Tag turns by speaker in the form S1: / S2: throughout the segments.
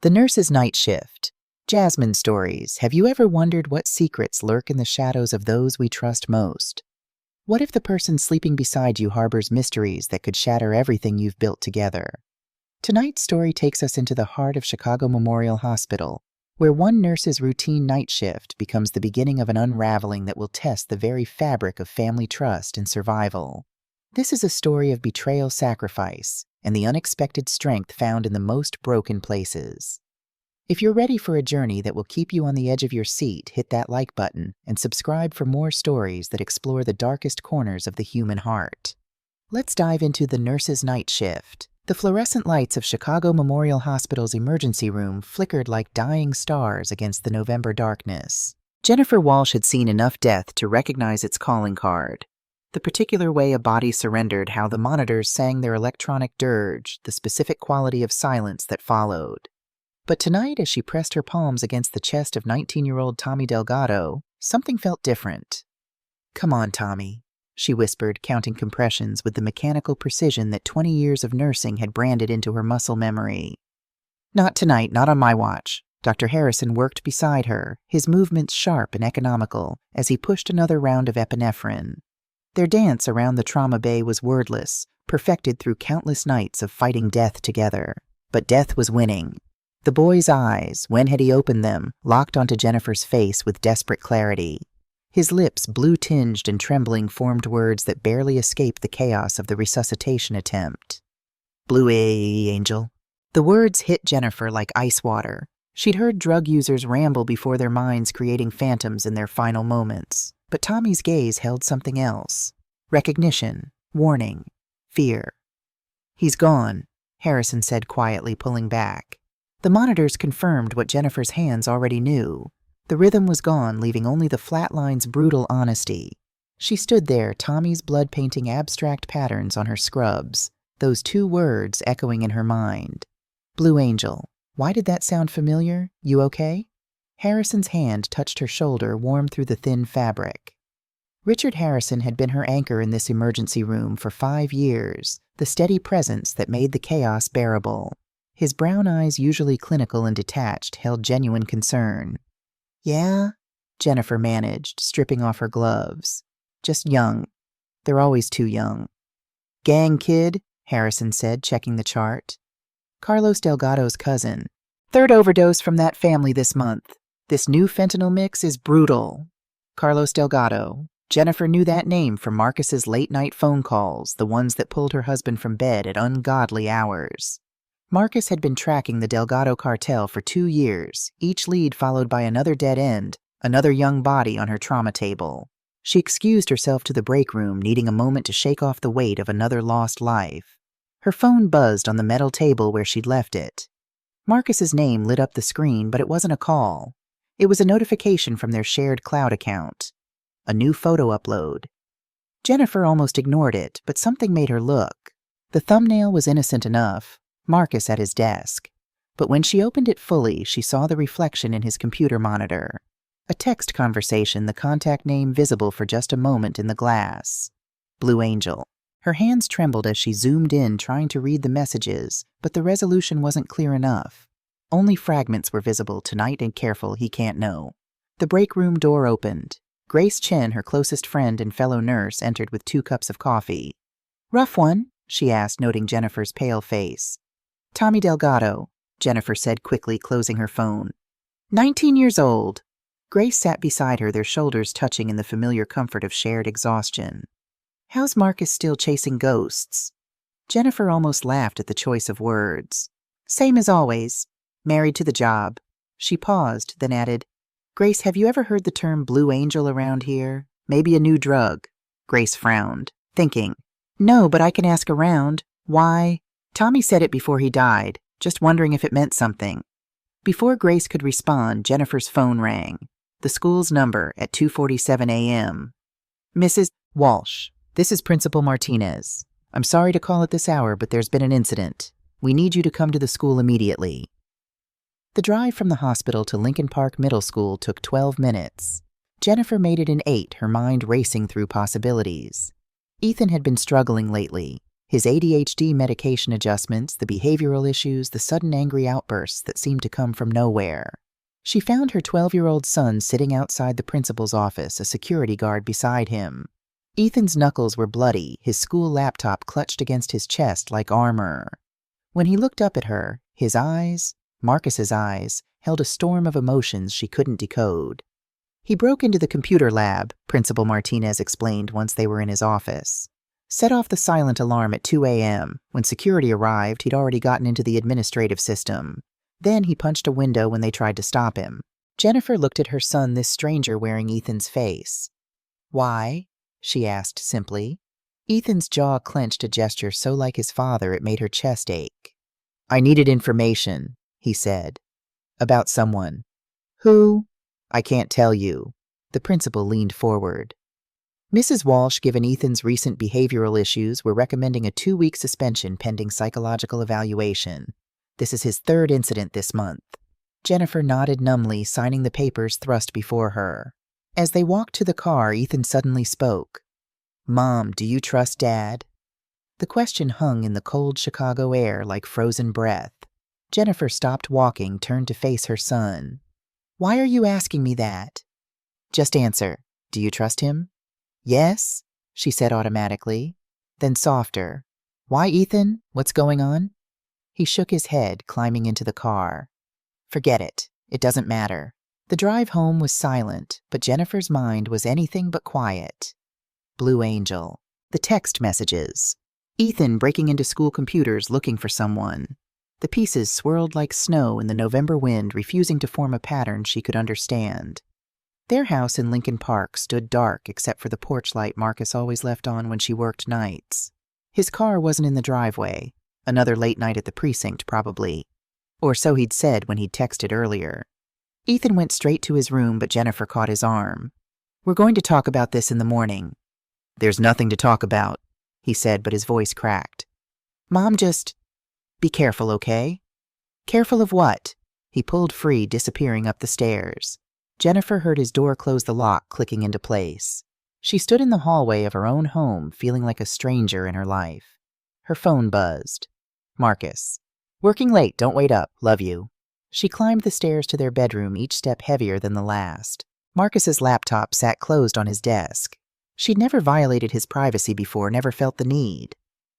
S1: The Nurse's Night Shift. Jasmine stories. Have you ever wondered what secrets lurk in the shadows of those we trust most? What if the person sleeping beside you harbors mysteries that could shatter everything you've built together? Tonight's story takes us into the heart of Chicago Memorial Hospital, where one nurse's routine night shift becomes the beginning of an unraveling that will test the very fabric of family trust and survival. This is a story of betrayal, sacrifice, and the unexpected strength found in the most broken places. If you're ready for a journey that will keep you on the edge of your seat, hit that like button and subscribe for more stories that explore the darkest corners of the human heart. Let's dive into The Nurse's Night Shift. The fluorescent lights of Chicago Memorial Hospital's emergency room flickered like dying stars against the November darkness. Jennifer Walsh had seen enough death to recognize its calling card. The particular way a body surrendered, how the monitors sang their electronic dirge, the specific quality of silence that followed. But tonight, as she pressed her palms against the chest of 19-year-old Tommy Delgado, something felt different. "Come on, Tommy," she whispered, counting compressions with the mechanical precision that 20 years of nursing had branded into her muscle memory. "Not tonight, not on my watch." Dr. Harrison worked beside her, his movements sharp and economical, as he pushed another round of epinephrine. Their dance around the trauma bay was wordless, perfected through countless nights of fighting death together. But death was winning. The boy's eyes, when had he opened them, locked onto Jennifer's face with desperate clarity. His lips, blue-tinged and trembling, formed words that barely escaped the chaos of the resuscitation attempt. "Blue angel." The words hit Jennifer like ice water. She'd heard drug users ramble before their minds, creating phantoms in their final moments. But Tommy's gaze held something else. Recognition, warning, fear. "He's gone," Harrison said quietly, pulling back. The monitors confirmed what Jennifer's hands already knew. The rhythm was gone, leaving only the flat line's brutal honesty. She stood there, Tommy's blood painting abstract patterns on her scrubs, those two words echoing in her mind. "Blue angel." Why did that sound familiar? "You okay?" Harrison's hand touched her shoulder, warm through the thin fabric. Richard Harrison had been her anchor in this emergency room for 5 years, the steady presence that made the chaos bearable. His brown eyes, usually clinical and detached, held genuine concern. "Yeah?" Jennifer managed, stripping off her gloves. "Just young. They're always too young." "Gang kid," Harrison said, checking the chart. "Carlos Delgado's cousin. 3rd overdose from that family this month. This new fentanyl mix is brutal." Carlos Delgado. Jennifer knew that name from Marcus's late-night phone calls, the ones that pulled her husband from bed at ungodly hours. Marcus had been tracking the Delgado cartel for 2 years, each lead followed by another dead end, another young body on her trauma table. She excused herself to the break room, needing a moment to shake off the weight of another lost life. Her phone buzzed on the metal table where she'd left it. Marcus's name lit up the screen, but it wasn't a call. It was a notification from their shared cloud account. A new photo upload. Jennifer almost ignored it, but something made her look. The thumbnail was innocent enough, Marcus at his desk. But when she opened it fully, she saw the reflection in his computer monitor. A text conversation, the contact name visible for just a moment in the glass. Blue Angel. Her hands trembled as she zoomed in, trying to read the messages, but the resolution wasn't clear enough. Only fragments were visible. "Tonight and careful, he can't know." The break room door opened. Grace Chen, her closest friend and fellow nurse, entered with 2 cups of coffee. "Rough one?" she asked, noting Jennifer's pale face. "Tommy Delgado," Jennifer said quickly, closing her phone. 19 years old. Grace sat beside her, their shoulders touching in the familiar comfort of shared exhaustion. "How's Marcus still chasing ghosts?" Jennifer almost laughed at the choice of words. "Same as always. Married to the job." She paused, then added, "Grace, have you ever heard the term Blue Angel around here? Maybe a new drug." Grace frowned, thinking, "No, but I can ask around. Why?" "Tommy said it before he died. Just wondering if it meant something." Before Grace could respond, Jennifer's phone rang. The school's number at 2:47 a.m. "Mrs. Walsh, this is Principal Martinez. I'm sorry to call at this hour, but there's been an incident. We need you to come to the school immediately." The drive from the hospital to Lincoln Park Middle School took 12 minutes. Jennifer made it in 8, her mind racing through possibilities. Ethan had been struggling lately. His ADHD medication adjustments, the behavioral issues, the sudden angry outbursts that seemed to come from nowhere. She found her 12-year-old son sitting outside the principal's office, a security guard beside him. Ethan's knuckles were bloody, his school laptop clutched against his chest like armor. When he looked up at her, his eyes, Marcus's eyes, held a storm of emotions she couldn't decode. He broke into the computer lab, Principal Martinez explained once they were in his office. Set off the silent alarm at 2 a.m. When security arrived, he'd already gotten into the administrative system. Then he punched a window when they tried to stop him. Jennifer looked at her son, this stranger wearing Ethan's face. "Why?" she asked simply. Ethan's jaw clenched, a gesture so like his father it made her chest ache. "I needed information," he said. "About someone." "Who?" "I can't tell you." The principal leaned forward. Mrs. Walsh, given Ethan's recent behavioral issues, were recommending a 2-week suspension pending psychological evaluation. This is his 3rd incident this month. Jennifer nodded numbly, signing the papers thrust before her. As they walked to the car, Ethan suddenly spoke. "Mom, do you trust Dad?" The question hung in the cold Chicago air like frozen breath. Jennifer stopped walking, turned to face her son. "Why are you asking me that?" "Just answer. Do you trust him?" "Yes," she said automatically. Then softer. "Why, Ethan? What's going on?" He shook his head, climbing into the car. "Forget it. It doesn't matter." The drive home was silent, but Jennifer's mind was anything but quiet. Blue Angel. The text messages. Ethan breaking into school computers looking for someone. The pieces swirled like snow in the November wind, refusing to form a pattern she could understand. Their house in Lincoln Park stood dark except for the porch light Marcus always left on when she worked nights. His car wasn't in the driveway. Another late night at the precinct, probably. Or so he'd said when he'd texted earlier. Ethan went straight to his room, but Jennifer caught his arm. "We're going to talk about this in the morning." "There's nothing to talk about," he said, but his voice cracked. "Mom, just be careful, okay?" "Careful of what?" He pulled free, disappearing up the stairs. Jennifer heard his door close, the lock clicking into place. She stood in the hallway of her own home, feeling like a stranger in her life. Her phone buzzed. Marcus. "Working late, don't wait up, love you." She climbed the stairs to their bedroom, each step heavier than the last. Marcus's laptop sat closed on his desk. She'd never violated his privacy before, never felt the need.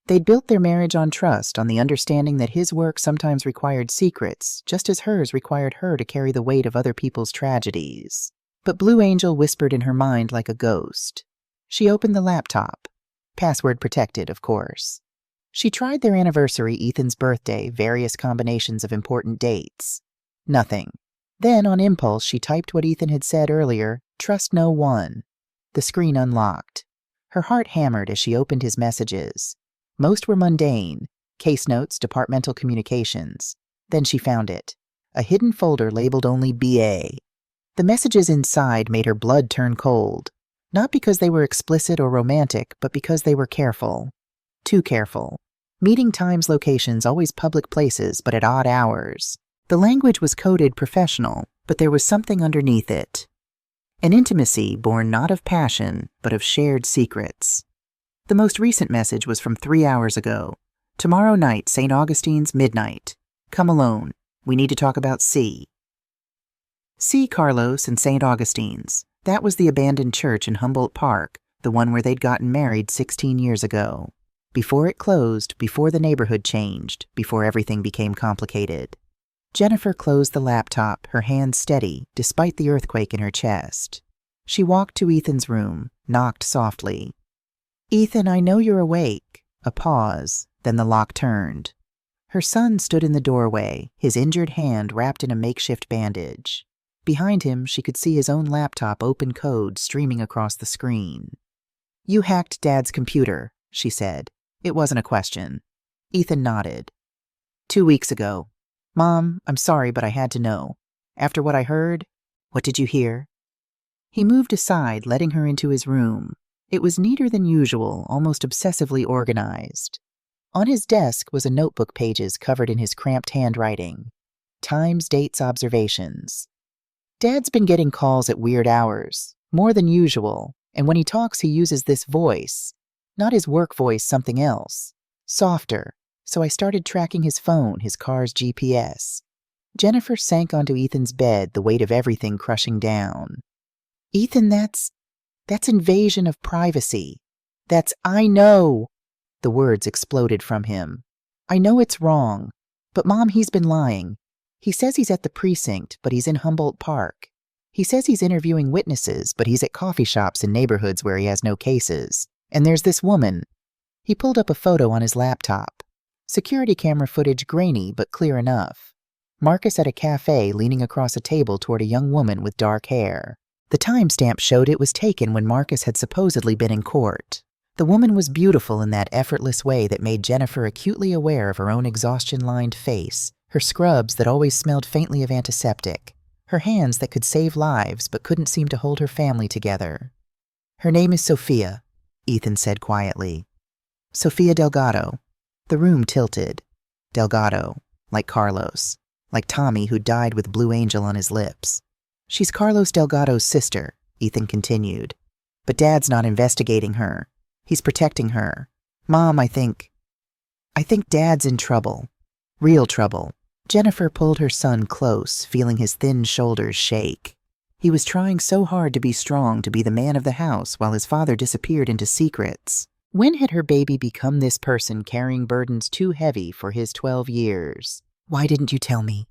S1: They'd built their marriage on trust, on the understanding that his work sometimes required secrets, just as hers required her to carry the weight of other people's tragedies. But Blue Angel whispered in her mind like a ghost. She opened the laptop. Password protected, of course. She tried their anniversary, Ethan's birthday, various combinations of important dates. Nothing. Then, on impulse, she typed what Ethan had said earlier, "Trust no one." The screen unlocked. Her heart hammered as she opened his messages. Most were mundane, case notes, departmental communications. Then she found it. A hidden folder labeled only BA. The messages inside made her blood turn cold. Not because they were explicit or romantic, but because they were careful. Too careful. Meeting times, locations, always public places, but at odd hours. The language was coded professional, but there was something underneath it. An intimacy born not of passion, but of shared secrets. The most recent message was from 3 hours ago. "Tomorrow night, St. Augustine's, midnight. Come alone. We need to talk about C." C. Carlos and St. Augustine's. That was the abandoned church in Humboldt Park, the one where they'd gotten married 16 years ago. Before it closed, before the neighborhood changed, before everything became complicated. Jennifer closed the laptop, her hands steady, despite the earthquake in her chest. She walked to Ethan's room, knocked softly. "Ethan, I know you're awake." A pause, then the lock turned. Her son stood in the doorway, his injured hand wrapped in a makeshift bandage. Behind him, she could see his own laptop open code streaming across the screen. "You hacked Dad's computer," she said. It wasn't a question. Ethan nodded. 2 weeks ago. "Mom, I'm sorry, but I had to know. After what I heard, what did you hear?" He moved aside, letting her into his room. It was neater than usual, almost obsessively organized. On his desk was a notebook, pages covered in his cramped handwriting. Times, dates, observations. Dad's been getting calls at weird hours, more than usual, and when he talks he uses this voice. Not his work voice, something else. Softer, so I started tracking his phone, his car's GPS. Jennifer sank onto Ethan's bed, the weight of everything crushing down. Ethan, that's invasion of privacy. I know. The words exploded from him. I know it's wrong, but Mom, he's been lying. He says he's at the precinct, but he's in Humboldt Park. He says he's interviewing witnesses, but he's at coffee shops in neighborhoods where he has no cases. And there's this woman. He pulled up a photo on his laptop. Security camera footage grainy, but clear enough. Marcus at a cafe leaning across a table toward a young woman with dark hair. The timestamp showed it was taken when Marcus had supposedly been in court. The woman was beautiful in that effortless way that made Jennifer acutely aware of her own exhaustion-lined face, her scrubs that always smelled faintly of antiseptic, her hands that could save lives but couldn't seem to hold her family together. Her name is Sophia, Ethan said quietly. Sophia Delgado. The room tilted. Delgado, like Carlos, like Tommy who died with Blue Angel on his lips. She's Carlos Delgado's sister, Ethan continued. But Dad's not investigating her. He's protecting her. Mom, I think Dad's in trouble. Real trouble. Jennifer pulled her son close, feeling his thin shoulders shake. He was trying so hard to be strong, to be the man of the house, while his father disappeared into secrets. When had her baby become this person carrying burdens too heavy for his 12 years? Why didn't you tell me?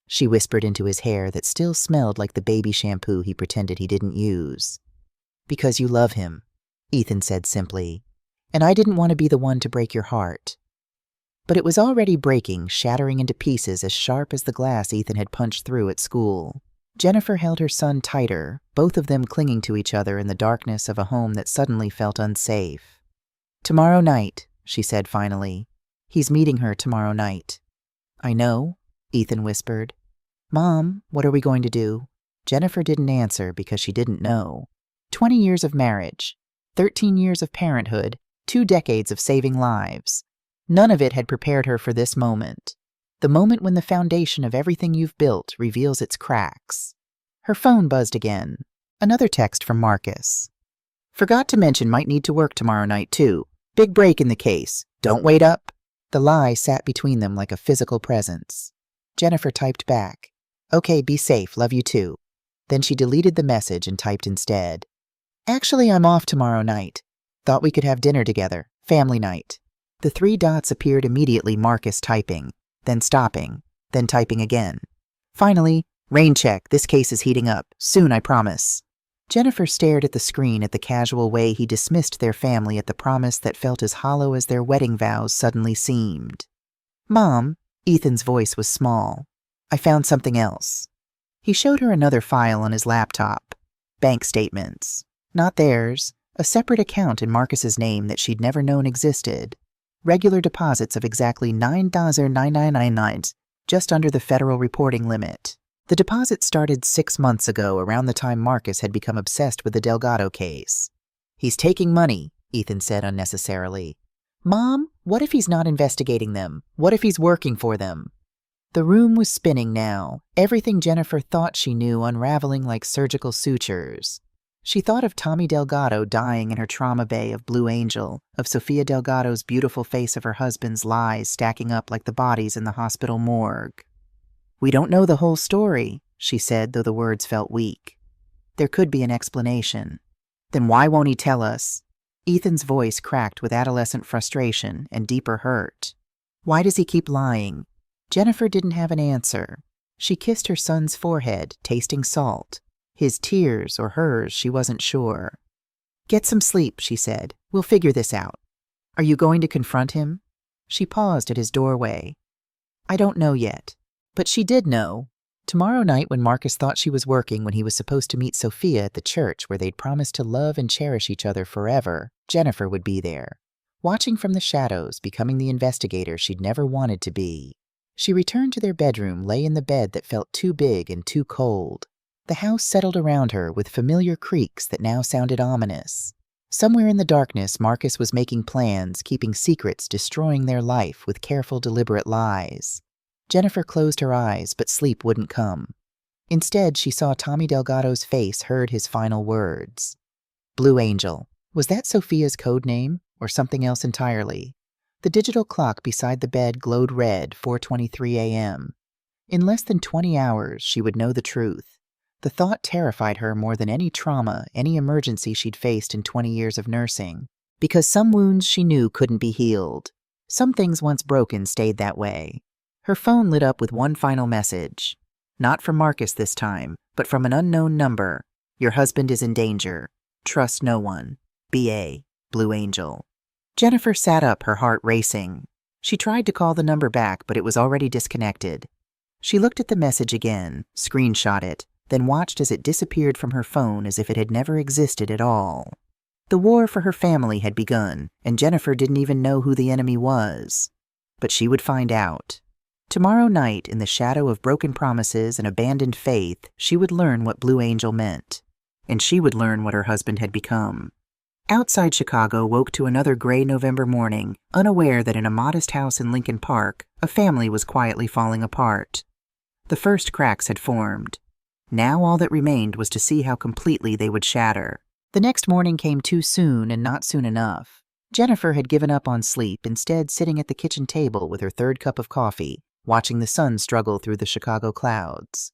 S1: She whispered into his hair that still smelled like the baby shampoo he pretended he didn't use. Because you love him, Ethan said simply, and I didn't want to be the one to break your heart. But it was already breaking, shattering into pieces as sharp as the glass Ethan had punched through at school. Jennifer held her son tighter, both of them clinging to each other in the darkness of a home that suddenly felt unsafe. Tomorrow night, she said finally. He's meeting her tomorrow night. I know, Ethan whispered. Mom, what are we going to do? Jennifer didn't answer because she didn't know. 20 years of marriage, 13 years of parenthood, 2 decades of saving lives. None of it had prepared her for this moment. The moment when the foundation of everything you've built reveals its cracks. Her phone buzzed again. Another text from Marcus. Forgot to mention might need to work tomorrow night, too. Big break in the case. Don't wait up. The lie sat between them like a physical presence. Jennifer typed back. Okay, be safe. Love you too. Then she deleted the message and typed instead. Actually, I'm off tomorrow night. Thought we could have dinner together. Family night. The 3 dots appeared immediately, Marcus typing, then stopping, then typing again. Finally, rain check. This case is heating up. Soon, I promise. Jennifer stared at the screen at the casual way he dismissed their family, at the promise that felt as hollow as their wedding vows suddenly seemed. Mom, Ethan's voice was small. I found something else. He showed her another file on his laptop. Bank statements. Not theirs. A separate account in Marcus's name that she'd never known existed. Regular deposits of exactly $9,999, just under the federal reporting limit. The deposit started 6 months ago, around the time Marcus had become obsessed with the Delgado case. He's taking money, Ethan said unnecessarily. Mom, what if he's not investigating them? What if he's working for them? The room was spinning now, everything Jennifer thought she knew unraveling like surgical sutures. She thought of Tommy Delgado dying in her trauma bay of Blue Angel, of Sophia Delgado's beautiful face of her husband's lies stacking up like the bodies in the hospital morgue. We don't know the whole story, she said, though the words felt weak. There could be an explanation. Then why won't he tell us? Ethan's voice cracked with adolescent frustration and deeper hurt. Why does he keep lying? Jennifer didn't have an answer. She kissed her son's forehead, tasting salt. His tears or hers, she wasn't sure. Get some sleep, she said. We'll figure this out. Are you going to confront him? She paused at his doorway. I don't know yet. But she did know. Tomorrow night, when Marcus thought she was working when he was supposed to meet Sophia at the church where they'd promised to love and cherish each other forever, Jennifer would be there, watching from the shadows, becoming the investigator she'd never wanted to be. She returned to their bedroom, lay in the bed that felt too big and too cold. The house settled around her with familiar creaks that now sounded ominous. Somewhere in the darkness, Marcus was making plans, keeping secrets, destroying their life with careful, deliberate lies. Jennifer closed her eyes, but sleep wouldn't come. Instead, she saw Tommy Delgado's face, heard his final words. Blue Angel. Was that Sophia's code name, or something else entirely? The digital clock beside the bed glowed red, 4:23 a.m. In less than 20 hours, she would know the truth. The thought terrified her more than any trauma, any emergency she'd faced in 20 years of nursing, because some wounds she knew couldn't be healed. Some things once broken stayed that way. Her phone lit up with one final message. Not from Marcus this time, but from an unknown number. Your husband is in danger. Trust no one. B.A. Blue Angel. Jennifer sat up, her heart racing. She tried to call the number back, but it was already disconnected. She looked at the message again, screenshot it, then watched as it disappeared from her phone as if it had never existed at all. The war for her family had begun, and Jennifer didn't even know who the enemy was. But she would find out. Tomorrow night, in the shadow of broken promises and abandoned faith, she would learn what Blue Angel meant. And she would learn what her husband had become. Outside Chicago woke to another gray November morning, unaware that in a modest house in Lincoln Park, a family was quietly falling apart. The first cracks had formed. Now all that remained was to see how completely they would shatter. The next morning came too soon and not soon enough. Jennifer had given up on sleep, instead sitting at the kitchen table with her third cup of coffee, watching the sun struggle through the Chicago clouds.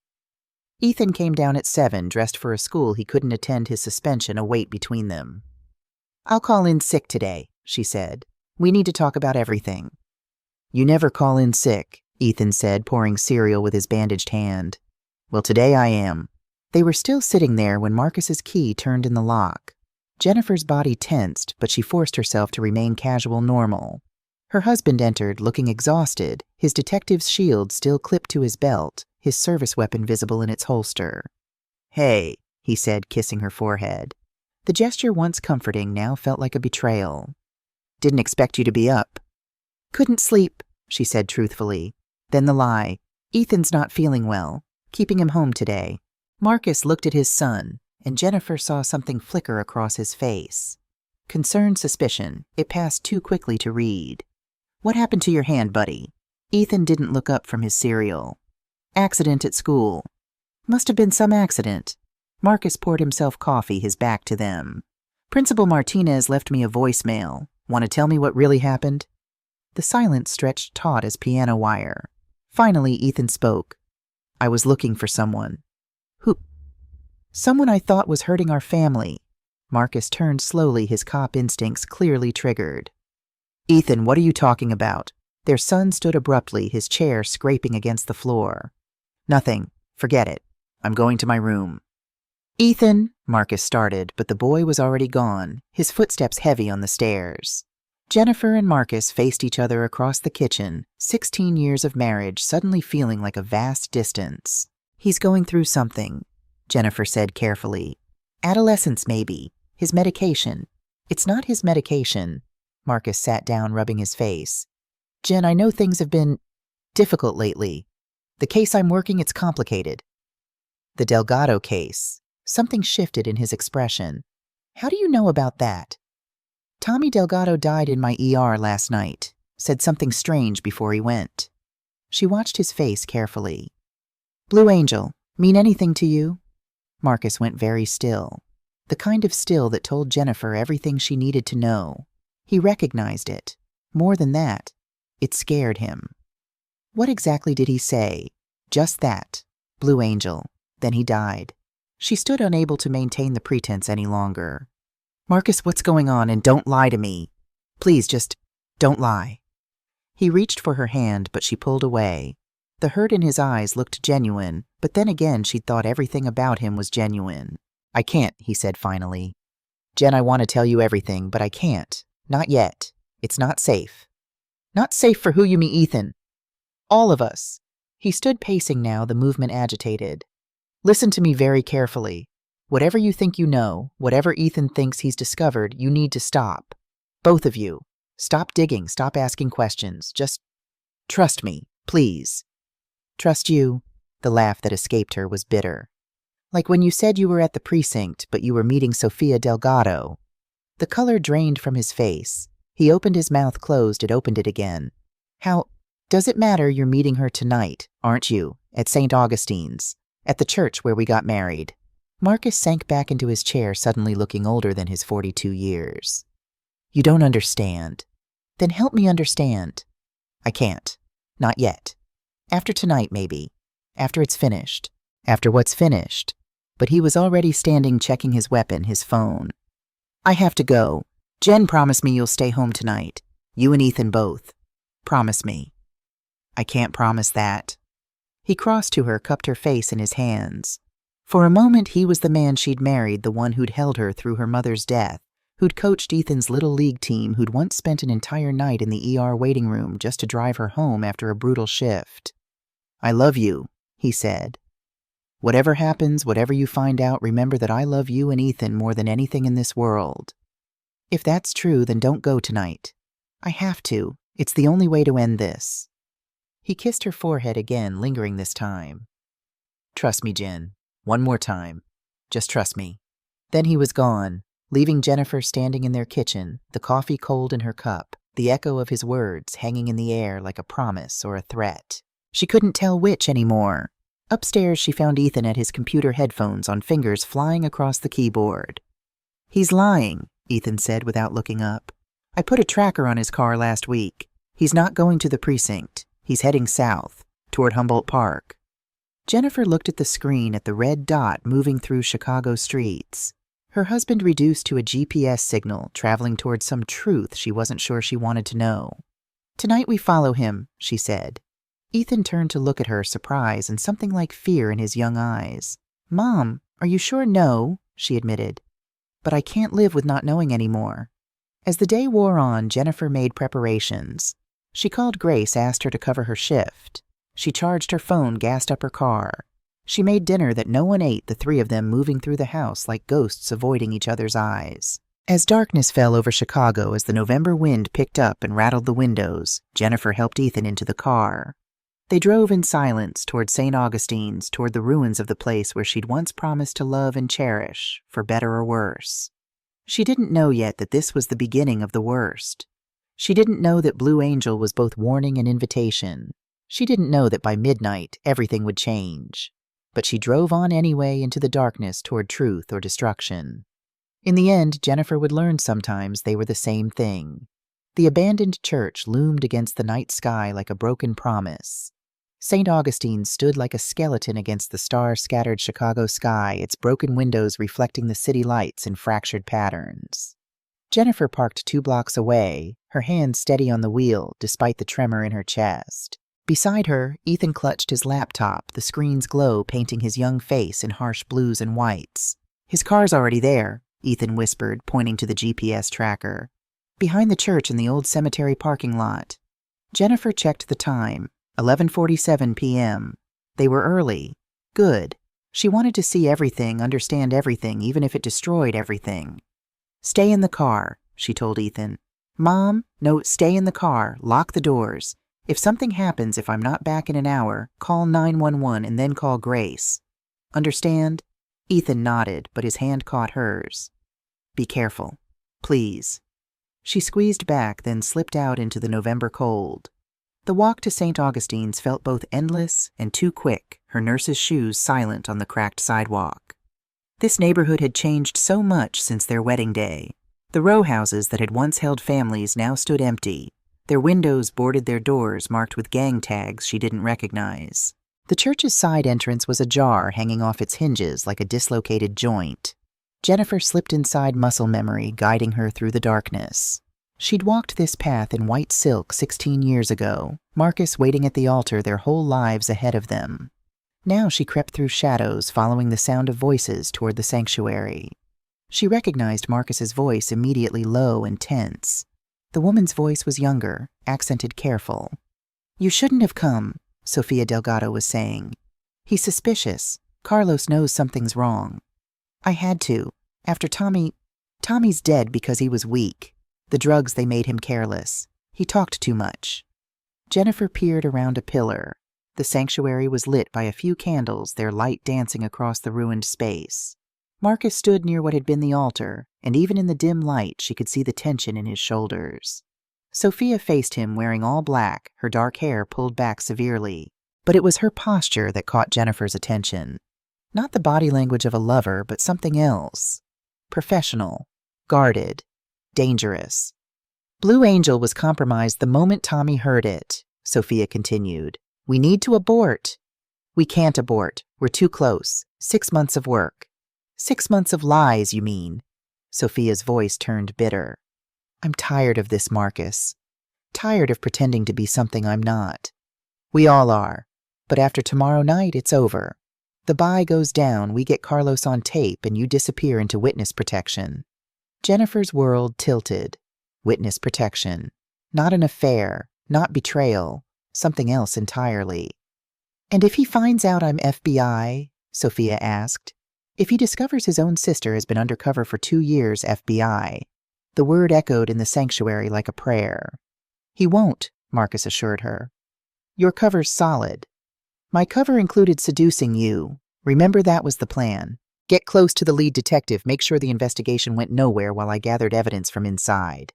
S1: Ethan came down at 7, dressed for a school he couldn't attend, his suspension a weight between them. "I'll call in sick today," she said. "We need to talk about everything." "You never call in sick," Ethan said, pouring cereal with his bandaged hand. "Well, today I am." They were still sitting there when Marcus's key turned in the lock. Jennifer's body tensed, but she forced herself to remain casual normal. Her husband entered, looking exhausted, his detective's shield still clipped to his belt, his service weapon visible in its holster. "Hey," he said, kissing her forehead. The gesture, once comforting, now felt like a betrayal. "Didn't expect you to be up." "Couldn't sleep," she said truthfully. Then the lie. "Ethan's not feeling well. Keeping him home today." Marcus looked at his son, and Jennifer saw something flicker across his face. Concerned suspicion. It passed too quickly to read. "What happened to your hand, buddy?" Ethan didn't look up from his cereal. "Accident at school." "Must have been some accident." Marcus poured himself coffee, his back to them. "Principal Martinez left me a voicemail. Want to tell me what really happened?" The silence stretched taut as piano wire. Finally, Ethan spoke. "I was looking for someone." "Who?" "Someone I thought was hurting our family." Marcus turned slowly, his cop instincts clearly triggered. "Ethan, what are you talking about?" Their son stood abruptly, his chair scraping against the floor. "Nothing. Forget it. I'm going to my room." "Ethan," Marcus started, but the boy was already gone, his footsteps heavy on the stairs. Jennifer and Marcus faced each other across the kitchen, 16 years of marriage suddenly feeling like a vast distance. "He's going through something," Jennifer said carefully. "Adolescence, maybe. His medication." "It's not his medication." Marcus sat down, rubbing his face. "Jen, I know things have been difficult lately. The case I'm working, it's complicated." "The Delgado case." Something shifted in his expression. "How do you know about that?" "Tommy Delgado died in my ER last night. Said something strange before he went." She watched his face carefully. "Blue Angel, mean anything to you?" Marcus went very still. The kind of still that told Jennifer everything she needed to know. He recognized it. More than that, it scared him. What exactly did he say? Just that. Blue Angel. Then he died. She stood unable to maintain the pretense any longer. "Marcus, what's going on? And don't lie to me. Please, just don't lie." He reached for her hand, but she pulled away. The hurt in his eyes looked genuine, but then again she'd thought everything about him was genuine. "I can't," he said finally. "Jen, I want to tell you everything, but I can't. Not yet. It's not safe." "Not safe for who? You mean Ethan?" "All of us." He stood pacing now, the movement agitated. "Listen to me very carefully. Whatever you think you know, whatever Ethan thinks he's discovered, you need to stop. Both of you. Stop digging, stop asking questions. Just trust me, please." "Trust you?" The laugh that escaped her was bitter. "Like when you said you were at the precinct, but you were meeting Sofia Delgado." The color drained from his face. He opened his mouth, closed, it opened it again. "How does it matter you're meeting her tonight, aren't you? At St. Augustine's. At the church where we got married." Marcus sank back into his chair, suddenly looking older than his 42 years. "You don't understand. Then help me understand. I can't. Not yet. After tonight, maybe. After it's finished. After what's finished. But he was already standing checking his weapon, his phone. I have to go. Jen promised me you'll stay home tonight. You and Ethan both. Promise me. I can't promise that. He crossed to her, cupped her face in his hands. For a moment he was the man she'd married, the one who'd held her through her mother's death, who'd coached Ethan's little league team, who'd once spent an entire night in the ER waiting room just to drive her home after a brutal shift. I love you, he said. Whatever happens, whatever you find out, remember that I love you and Ethan more than anything in this world. If that's true, then don't go tonight. I have to. It's the only way to end this. He kissed her forehead again, lingering this time. Trust me, Jen. One more time. Just trust me. Then he was gone, leaving Jennifer standing in their kitchen, the coffee cold in her cup, the echo of his words hanging in the air like a promise or a threat. She couldn't tell which anymore. Upstairs, she found Ethan at his computer headphones on fingers flying across the keyboard. He's lying, Ethan said without looking up. I put a tracker on his car last week. He's not going to the precinct. He's heading south, toward Humboldt Park. Jennifer looked at the screen at the red dot moving through Chicago streets. Her husband reduced to a GPS signal, traveling toward some truth she wasn't sure she wanted to know. Tonight we follow him, she said. Ethan turned to look at her, surprise and something like fear in his young eyes. Mom, are you sure? No, she admitted. But I can't live with not knowing anymore. As the day wore on, Jennifer made preparations. She called Grace, asked her to cover her shift. She charged her phone, gassed up her car. She made dinner that no one ate, the three of them moving through the house like ghosts avoiding each other's eyes. As darkness fell over Chicago, as the November wind picked up and rattled the windows, Jennifer helped Ethan into the car. They drove in silence toward St. Augustine's, toward the ruins of the place where she'd once promised to love and cherish, for better or worse. She didn't know yet that this was the beginning of the worst. She didn't know that Blue Angel was both warning and invitation. She didn't know that by midnight everything would change. But she drove on anyway into the darkness toward truth or destruction. In the end, Jennifer would learn sometimes they were the same thing. The abandoned church loomed against the night sky like a broken promise. St. Augustine stood like a skeleton against the star-scattered Chicago sky, its broken windows reflecting the city lights in fractured patterns. Jennifer parked 2 blocks away, her hand steady on the wheel despite the tremor in her chest. Beside her, Ethan clutched his laptop, the screen's glow painting his young face in harsh blues and whites. His car's already there, Ethan whispered, pointing to the GPS tracker. Behind the church in the old cemetery parking lot. Jennifer checked the time, 11:47 p.m. They were early. Good. She wanted to see everything, understand everything, even if it destroyed everything. Stay in the car, she told Ethan. Mom, no, stay in the car, lock the doors. If something happens, if I'm not back in an hour, call 911 and then call Grace. Understand? Ethan nodded, but his hand caught hers. Be careful. Please. She squeezed back, then slipped out into the November cold. The walk to St. Augustine's felt both endless and too quick, her nurse's shoes silent on the cracked sidewalk. This neighborhood had changed so much since their wedding day. The row houses that had once held families now stood empty. Their windows boarded their doors marked with gang tags she didn't recognize. The church's side entrance was ajar, hanging off its hinges like a dislocated joint. Jennifer slipped inside muscle memory, guiding her through the darkness. She'd walked this path in white silk 16 years ago, Marcus waiting at the altar, their whole lives ahead of them. Now she crept through shadows, following the sound of voices toward the sanctuary. She recognized Marcus's voice, immediately low and tense. The woman's voice was younger, accented careful. You shouldn't have come, Sofia Delgado was saying. He's suspicious. Carlos knows something's wrong. I had to. After Tommy's dead because he was weak. The drugs, they made him careless. He talked too much. Jennifer peered around a pillar. The sanctuary was lit by a few candles, their light dancing across the ruined space. Marcus stood near what had been the altar, and even in the dim light she could see the tension in his shoulders. Sophia faced him wearing all black, her dark hair pulled back severely. But it was her posture that caught Jennifer's attention. Not the body language of a lover, but something else. Professional, guarded, dangerous. Blue Angel was compromised the moment Tommy heard it, Sophia continued. We need to abort. We can't abort. We're too close. 6 months of work. 6 months of lies, you mean? Sophia's voice turned bitter. I'm tired of this, Marcus. Tired of pretending to be something I'm not. We all are. But after tomorrow night, it's over. The buy goes down, we get Carlos on tape, and you disappear into witness protection. Jennifer's world tilted. Witness protection. Not an affair, not betrayal, something else entirely. And if he finds out I'm FBI, Sophia asked. If he discovers his own sister has been undercover for 2 years, FBI. The word echoed in the sanctuary like a prayer. He won't, Marcus assured her. Your cover's solid. My cover included seducing you. Remember, that was the plan. Get close to the lead detective, make sure the investigation went nowhere while I gathered evidence from inside.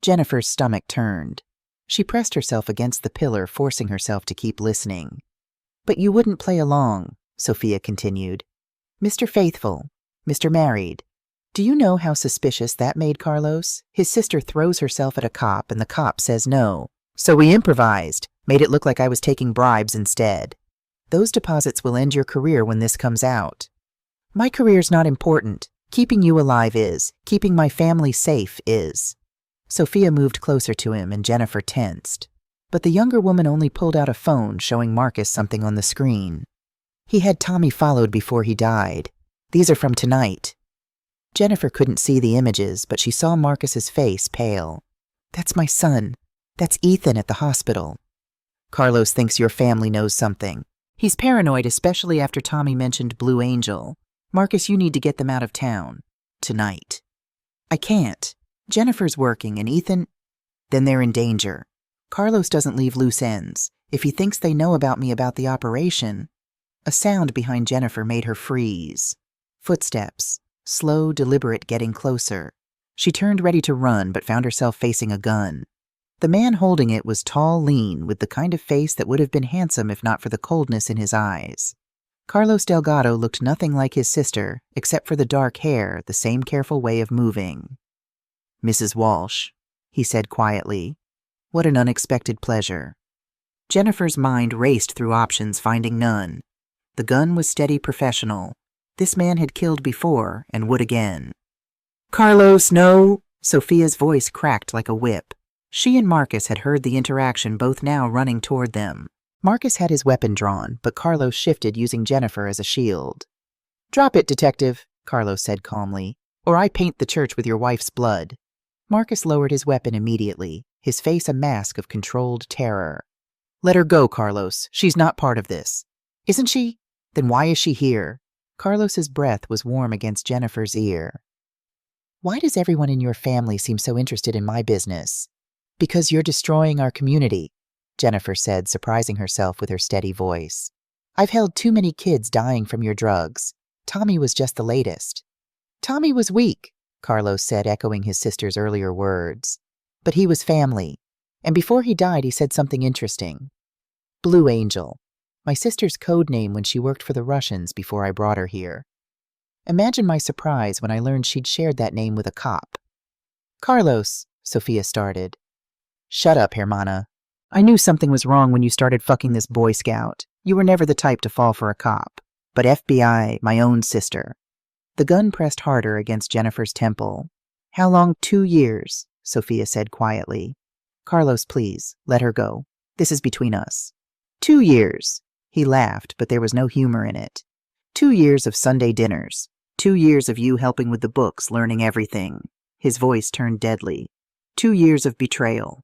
S1: Jennifer's stomach turned. She pressed herself against the pillar, forcing herself to keep listening. But you wouldn't play along, Sophia continued. Mr. Faithful, Mr. Married. Do you know how suspicious that made Carlos? His sister throws herself at a cop and the cop says no. So we improvised, made it look like I was taking bribes instead. Those deposits will end your career when this comes out. My career's not important. Keeping you alive is. Keeping my family safe is. Sophia moved closer to him and Jennifer tensed. But the younger woman only pulled out a phone showing Marcus something on the screen. He had Tommy followed before he died. These are from tonight. Jennifer couldn't see the images, but she saw Marcus's face pale. That's my son. That's Ethan at the hospital. Carlos thinks your family knows something. He's paranoid, especially after Tommy mentioned Blue Angel. Marcus, you need to get them out of town. Tonight. I can't. Jennifer's working and Ethan... Then they're in danger. Carlos doesn't leave loose ends. If he thinks they know about me about the operation... A sound behind Jennifer made her freeze. Footsteps. Slow, deliberate, getting closer. She turned ready to run, but found herself facing a gun. The man holding it was tall, lean, with the kind of face that would have been handsome if not for the coldness in his eyes. Carlos Delgado looked nothing like his sister, except for the dark hair, the same careful way of moving. Mrs. Walsh, he said quietly. What an unexpected pleasure. Jennifer's mind raced through options, finding none. The gun was steady, professional. This man had killed before and would again. Carlos, no! Sophia's voice cracked like a whip. She and Marcus had heard the interaction, both now running toward them. Marcus had his weapon drawn, but Carlos shifted, using Jennifer as a shield. Drop it, detective, Carlos said calmly, or I paint the church with your wife's blood. Marcus lowered his weapon immediately, his face a mask of controlled terror. Let her go, Carlos. She's not part of this. Isn't she? Then why is she here? Carlos's breath was warm against Jennifer's ear. Why does everyone in your family seem so interested in my business? Because you're destroying our community, Jennifer said, surprising herself with her steady voice. I've held too many kids dying from your drugs. Tommy was just the latest. Tommy was weak, Carlos said, echoing his sister's earlier words. But he was family. And before he died, he said something interesting. Blue Angel. My sister's code name when she worked for the Russians before I brought her here. Imagine my surprise when I learned she'd shared that name with a cop. Carlos, Sophia started. Shut up, Hermana. I knew something was wrong when you started fucking this Boy Scout. You were never the type to fall for a cop. But FBI, my own sister. The gun pressed harder against Jennifer's temple. How long? 2 years, Sophia said quietly. Carlos, please, let her go. This is between us. 2 years. He laughed, but there was no humor in it. 2 years of Sunday dinners. 2 years of you helping with the books, learning everything. His voice turned deadly. 2 years of betrayal.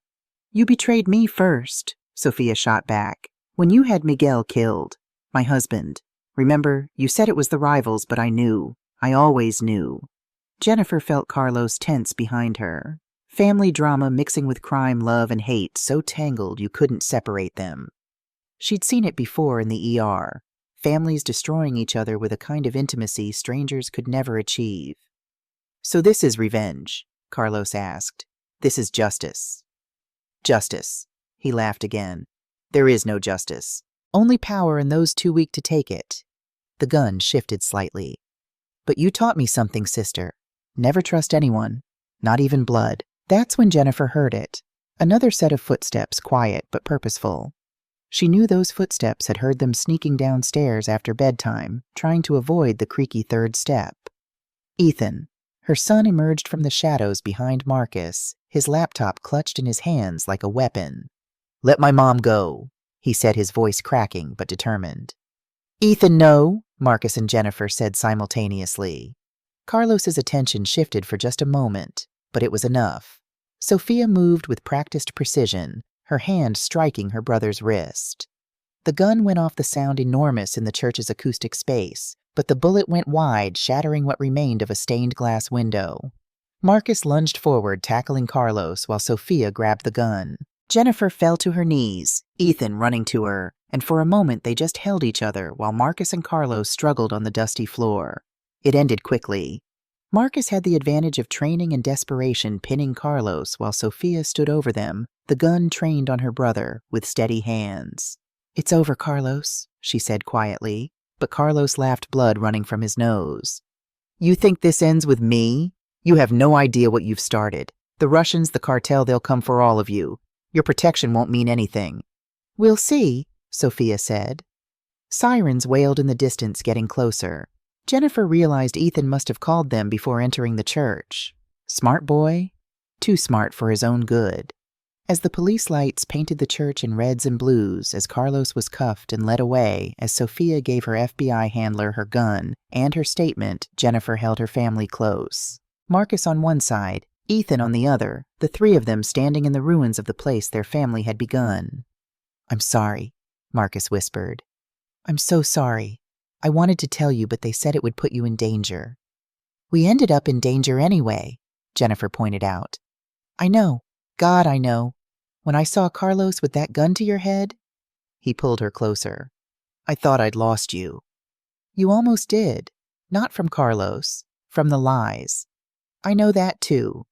S1: You betrayed me first, Sophia shot back, when you had Miguel killed. My husband. Remember, you said it was the rivals, but I knew. I always knew. Jennifer felt Carlos tense behind her. Family drama mixing with crime, love, and hate, so tangled you couldn't separate them. She'd seen it before in the ER. Families destroying each other with a kind of intimacy strangers could never achieve. So this is revenge, Carlos asked. This is justice. Justice. He laughed again. There is no justice. Only power and those too weak to take it. The gun shifted slightly. But you taught me something, sister. Never trust anyone. Not even blood. That's when Jennifer heard it. Another set of footsteps, quiet but purposeful. She knew those footsteps had heard them sneaking downstairs after bedtime, trying to avoid the creaky third step. Ethan, her son, emerged from the shadows behind Marcus, his laptop clutched in his hands like a weapon. "Let my mom go," he said, his voice cracking but determined. "Ethan, no," Marcus and Jennifer said simultaneously. Carlos's attention shifted for just a moment, but it was enough. Sophia moved with practiced precision, her hand striking her brother's wrist. The gun went off, the sound enormous in the church's acoustic space, but the bullet went wide, shattering what remained of a stained glass window. Marcus lunged forward, tackling Carlos, while Sophia grabbed the gun. Jennifer fell to her knees, Ethan running to her, and for a moment they just held each other while Marcus and Carlos struggled on the dusty floor. It ended quickly. Marcus had the advantage of training and desperation, pinning Carlos while Sophia stood over them, the gun trained on her brother, with steady hands. "It's over, Carlos," she said quietly, but Carlos laughed, blood running from his nose. "You think this ends with me? You have no idea what you've started. The Russians, the cartel, they'll come for all of you. Your protection won't mean anything." "We'll see," Sophia said. Sirens wailed in the distance, getting closer. Jennifer realized Ethan must have called them before entering the church. Smart boy? Too smart for his own good. As the police lights painted the church in reds and blues, as Carlos was cuffed and led away, as Sophia gave her FBI handler her gun and her statement, Jennifer held her family close. Marcus on one side, Ethan on the other, the three of them standing in the ruins of the place their family had begun. "I'm sorry," Marcus whispered. "I'm so sorry. I wanted to tell you, but they said it would put you in danger." "We ended up in danger anyway," Jennifer pointed out. "I know. God, I know. When I saw Carlos with that gun to your head," he pulled her closer, "I thought I'd lost you." "You almost did. Not from Carlos, from the lies. I know that too."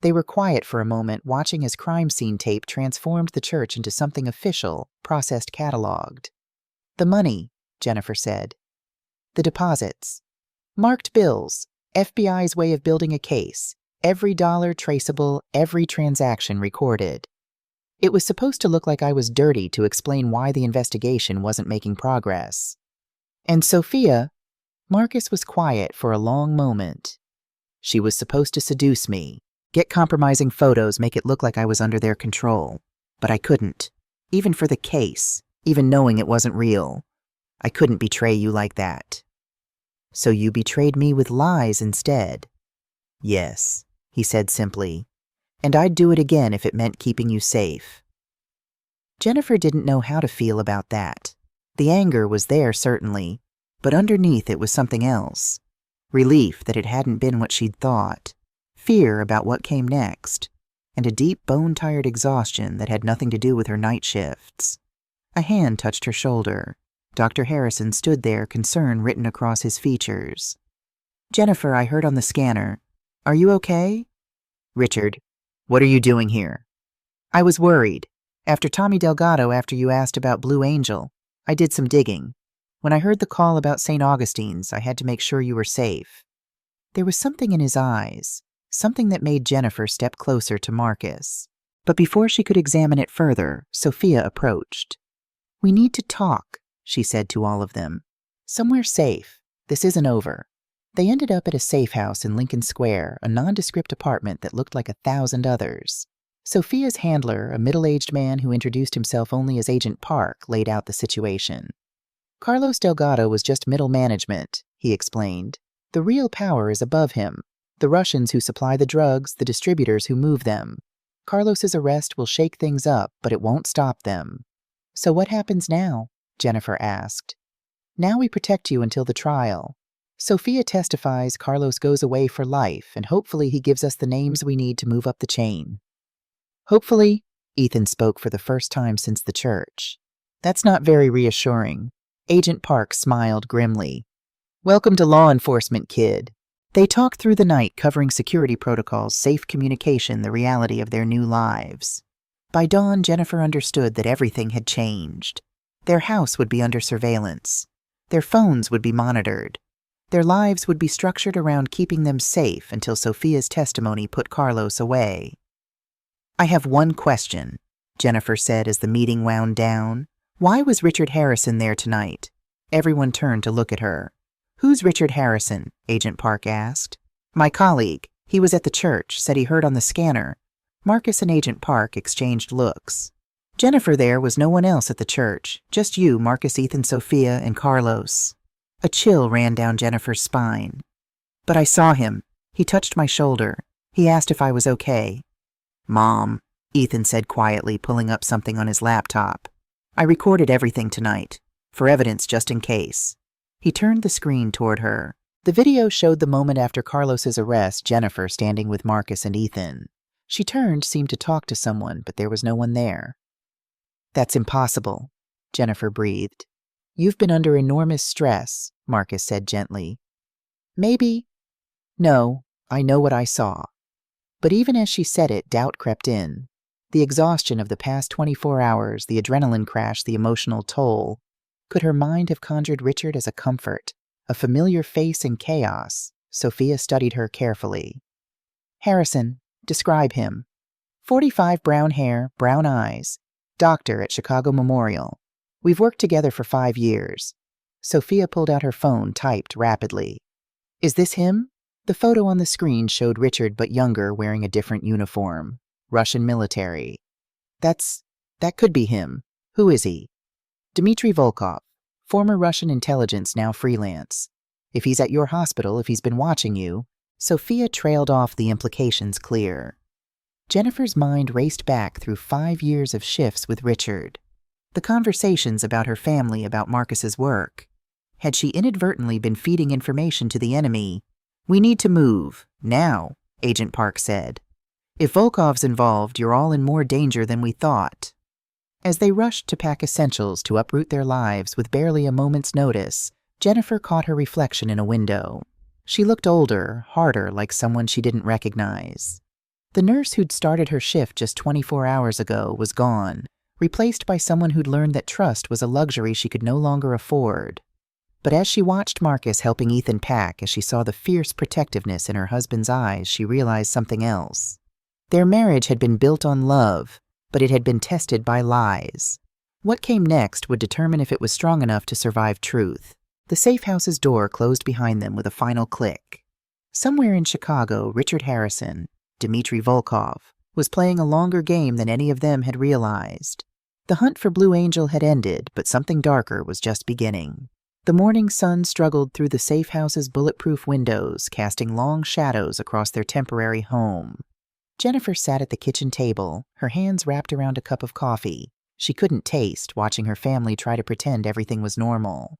S1: They were quiet for a moment, watching as crime scene tape transformed the church into something official, processed, cataloged. "The money," Jennifer said. "The deposits. Marked bills, FBI's way of building a case. Every dollar traceable, every transaction recorded. It was supposed to look like I was dirty to explain why the investigation wasn't making progress. And Sophia," Marcus was quiet for a long moment. "She was supposed to seduce me, get compromising photos, make it look like I was under their control. But I couldn't. Even for the case, even knowing it wasn't real. I couldn't betray you like that." "So you betrayed me with lies instead?" "Yes," he said simply. "And I'd do it again if it meant keeping you safe." Jennifer didn't know how to feel about that. The anger was there, certainly, but underneath it was something else. Relief that it hadn't been what she'd thought, fear about what came next, and a deep, bone-tired exhaustion that had nothing to do with her night shifts. A hand touched her shoulder. Dr. Harrison stood there, concern written across his features. "Jennifer, I heard on the scanner. Are you okay?" "Richard, what are you doing here?" "I was worried. After Tommy Delgado, after you asked about Blue Angel, I did some digging. When I heard the call about St. Augustine's, I had to make sure you were safe." There was something in his eyes, something that made Jennifer step closer to Marcus. But before she could examine it further, Sophia approached. "We need to talk," she said to all of them. "Somewhere safe. This isn't over." They ended up at a safe house in Lincoln Square, a nondescript apartment that looked like 1,000 others. Sophia's handler, a middle-aged man who introduced himself only as Agent Park, laid out the situation. "Carlos Delgado was just middle management," he explained. "The real power is above him. The Russians who supply the drugs, the distributors who move them. Carlos's arrest will shake things up, but it won't stop them." "So what happens now?" Jennifer asked. "Now we protect you until the trial. Sophia testifies, Carlos goes away for life, and hopefully he gives us the names we need to move up the chain." "Hopefully," Ethan spoke for the first time since the church. "That's not very reassuring." Agent Park smiled grimly. "Welcome to law enforcement, kid." They talked through the night, covering security protocols, safe communication, the reality of their new lives. By dawn, Jennifer understood that everything had changed. Their house would be under surveillance. Their phones would be monitored. Their lives would be structured around keeping them safe until Sophia's testimony put Carlos away. I have one question, Jennifer said as the meeting wound down. Why was Richard Harrison there tonight? Everyone turned to look at her. Who's Richard Harrison? Agent Park asked. My colleague. He was at the church, said he heard on the scanner. Marcus and Agent Park exchanged looks. Jennifer, there was no one else at the church, just you, Marcus, Ethan, Sophia, and Carlos. A chill ran down Jennifer's spine. But I saw him. He touched my shoulder. He asked if I was okay. Mom, Ethan said quietly, pulling up something on his laptop. I recorded everything tonight, for evidence just in case. He turned the screen toward her. The video showed the moment after Carlos's arrest, Jennifer standing with Marcus and Ethan. She turned, seemed to talk to someone, but there was no one there. That's impossible, Jennifer breathed. You've been under enormous stress, Marcus said gently. Maybe. No, I know what I saw. But even as she said it, doubt crept in. The exhaustion of the past 24 hours, the adrenaline crash, the emotional toll. Could her mind have conjured Richard as a comfort, a familiar face in chaos? Sophia studied her carefully. Harrison, describe him. 45, brown hair, brown eyes. Doctor at Chicago Memorial. We've worked together for 5 years. Sophia pulled out her phone, typed rapidly. Is this him? The photo on the screen showed Richard, but younger, wearing a different uniform. Russian military. That could be him. Who is he? Dmitry Volkov, former Russian intelligence, now freelance. If he's at your hospital, if he's been watching you. Sophia trailed off, the implications clear. Jennifer's mind raced back through 5 years of shifts with Richard. The conversations about her family, about Marcus's work. Had she inadvertently been feeding information to the enemy? We need to move, now, Agent Park said. If Volkov's involved, you're all in more danger than we thought. As they rushed to pack essentials to uproot their lives with barely a moment's notice, Jennifer caught her reflection in a window. She looked older, harder, like someone she didn't recognize. The nurse who'd started her shift just 24 hours ago was gone, replaced by someone who'd learned that trust was a luxury she could no longer afford. But as she watched Marcus helping Ethan pack, as she saw the fierce protectiveness in her husband's eyes, she realized something else. Their marriage had been built on love, but it had been tested by lies. What came next would determine if it was strong enough to survive truth. The safe house's door closed behind them with a final click. Somewhere in Chicago, Richard Harrison, Dmitry Volkov, was playing a longer game than any of them had realized. The hunt for Blue Angel had ended, but something darker was just beginning. The morning sun struggled through the safe house's bulletproof windows, casting long shadows across their temporary home. Jennifer sat at the kitchen table, her hands wrapped around a cup of coffee. She couldn't taste, watching her family try to pretend everything was normal.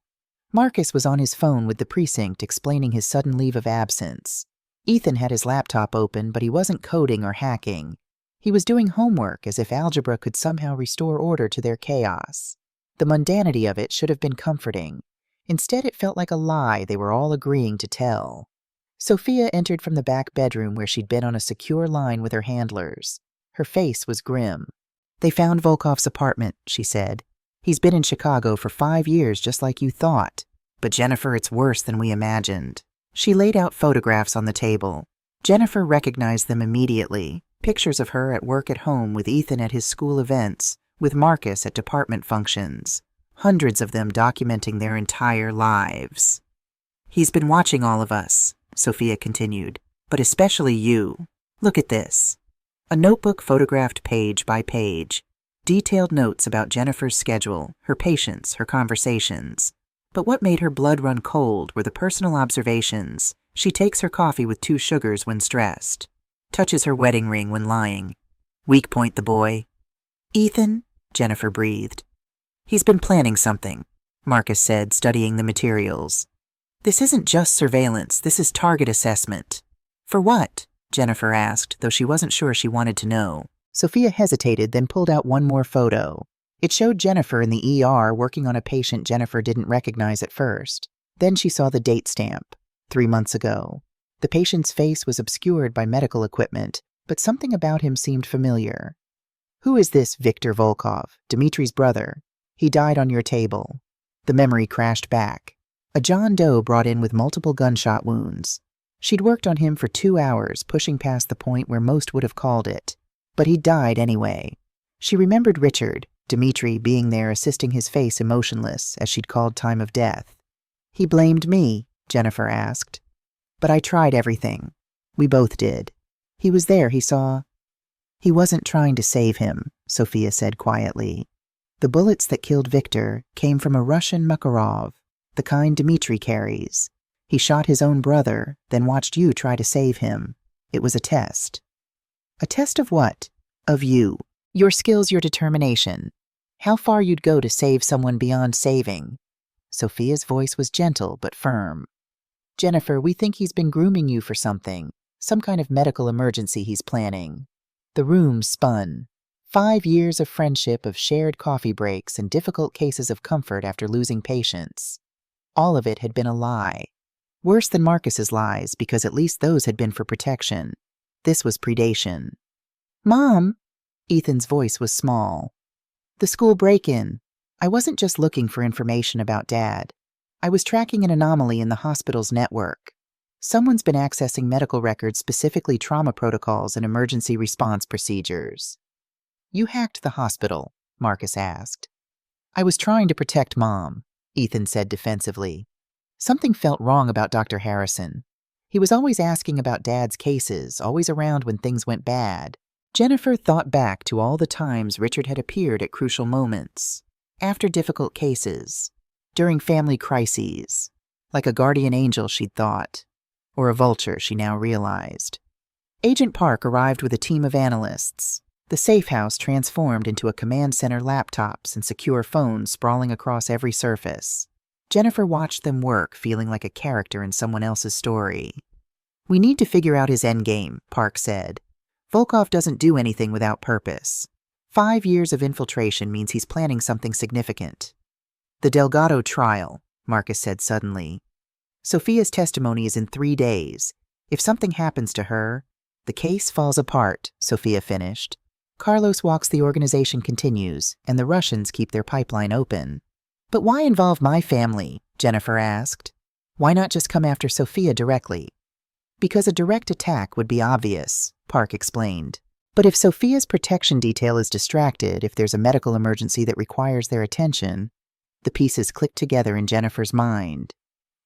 S1: Marcus was on his phone with the precinct explaining his sudden leave of absence. Ethan had his laptop open, but he wasn't coding or hacking. He was doing homework, as if algebra could somehow restore order to their chaos. The mundanity of it should have been comforting. Instead, it felt like a lie they were all agreeing to tell. Sophia entered from the back bedroom where she'd been on a secure line with her handlers. Her face was grim. They found Volkov's apartment, she said. He's been in Chicago for 5 years, just like you thought. But Jennifer, it's worse than we imagined. She laid out photographs on the table. Jennifer recognized them immediately. Pictures of her at work at home, with Ethan at his school events, with Marcus at department functions. Hundreds of them documenting their entire lives. He's been watching all of us, Sophia continued, but especially you. Look at this. A notebook photographed page by page. Detailed notes about Jennifer's schedule, her patients, her conversations. But what made her blood run cold were the personal observations. She takes her coffee with 2 sugars when stressed. Touches her wedding ring when lying. Weak point the boy. Ethan, Jennifer breathed. He's been planning something, Marcus said, studying the materials. This isn't just surveillance, this is target assessment. For what? Jennifer asked, though she wasn't sure she wanted to know. Sophia hesitated, then pulled out one more photo. It showed Jennifer in the ER working on a patient Jennifer didn't recognize at first. Then she saw the date stamp, 3 months ago. The patient's face was obscured by medical equipment, but something about him seemed familiar. Who is this Viktor Volkov, Dmitry's brother? He died on your table. The memory crashed back. A John Doe brought in with multiple gunshot wounds. She'd worked on him for 2 hours, pushing past the point where most would have called it. But he died anyway. She remembered Richard, Dmitri, being there assisting his face emotionless as she'd called time of death. He blamed me, Jennifer asked. But I tried everything. We both did. He was there, he saw. He wasn't trying to save him, Sophia said quietly. The bullets that killed Victor came from a Russian Makarov, the kind Dmitri carries. He shot his own brother, then watched you try to save him. It was a test. A test of what? Of you. Your skills, your determination. How far you'd go to save someone beyond saving. Sophia's voice was gentle but firm. Jennifer, we think he's been grooming you for something. Some kind of medical emergency he's planning. The room spun. 5 years of friendship, of shared coffee breaks and difficult cases of comfort after losing patients. All of it had been a lie. Worse than Marcus's lies, because at least those had been for protection. This was predation. Mom! Ethan's voice was small. The school break-in. I wasn't just looking for information about Dad. I was tracking an anomaly in the hospital's network. Someone's been accessing medical records, specifically trauma protocols and emergency response procedures. You hacked the hospital, Marcus asked. I was trying to protect Mom, Ethan said defensively. Something felt wrong about Dr. Harrison. He was always asking about Dad's cases, always around when things went bad. Jennifer thought back to all the times Richard had appeared at crucial moments, after difficult cases, during family crises, like a guardian angel she'd thought, or a vulture she now realized. Agent Park arrived with a team of analysts. The safe house transformed into a command center, laptops and secure phones sprawling across every surface. Jennifer watched them work, feeling like a character in someone else's story. We need to figure out his endgame, Park said. Volkov doesn't do anything without purpose. 5 years of infiltration means he's planning something significant. The Delgado trial, Marcus said suddenly. Sophia's testimony is in 3 days. If something happens to her, the case falls apart, Sophia finished. Carlos walks, the organization continues, and the Russians keep their pipeline open. But why involve my family? Jennifer asked. Why not just come after Sophia directly? Because a direct attack would be obvious, Park explained. But if Sophia's protection detail is distracted, if there's a medical emergency that requires their attention, the pieces click together in Jennifer's mind.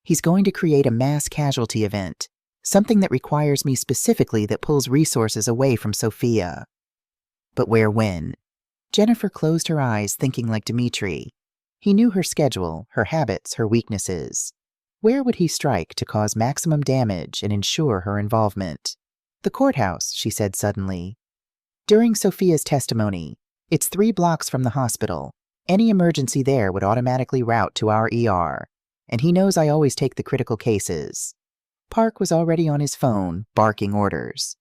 S1: He's going to create a mass casualty event, something that requires me specifically, that pulls resources away from Sophia. But where, when? Jennifer closed her eyes, thinking like Dmitri. He knew her schedule, her habits, her weaknesses. Where would he strike to cause maximum damage and ensure her involvement? The courthouse, she said suddenly. During Sophia's testimony, it's 3 blocks from the hospital. Any emergency there would automatically route to our ER, and he knows I always take the critical cases. Park was already on his phone, barking orders.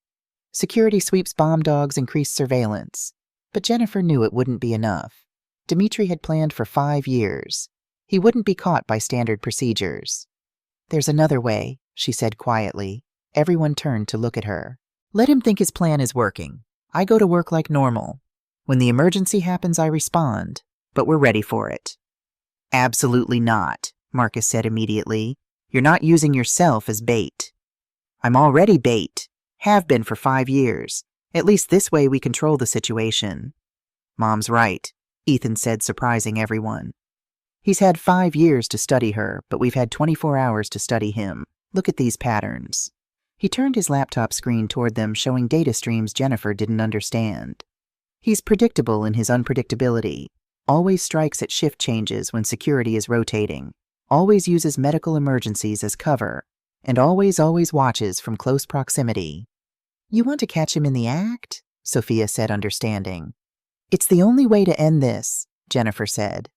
S1: Security sweeps, bomb dogs, increased surveillance. But Jennifer knew it wouldn't be enough. Dmitri had planned for 5 years. He wouldn't be caught by standard procedures. There's another way, she said quietly. Everyone turned to look at her. Let him think his plan is working. I go to work like normal. When the emergency happens, I respond, but we're ready for it. Absolutely not, Marcus said immediately. You're not using yourself as bait. I'm already bait. Have been for 5 years. At least this way we control the situation. Mom's right, Ethan said, surprising everyone. He's had 5 years to study her, but we've had 24 hours to study him. Look at these patterns. He turned his laptop screen toward them, showing data streams Jennifer didn't understand. He's predictable in his unpredictability. Always strikes at shift changes when security is rotating. Always uses medical emergencies as cover. And always watches from close proximity. You want to catch him in the act? Sophia said, understanding. It's the only way to end this, Jennifer said.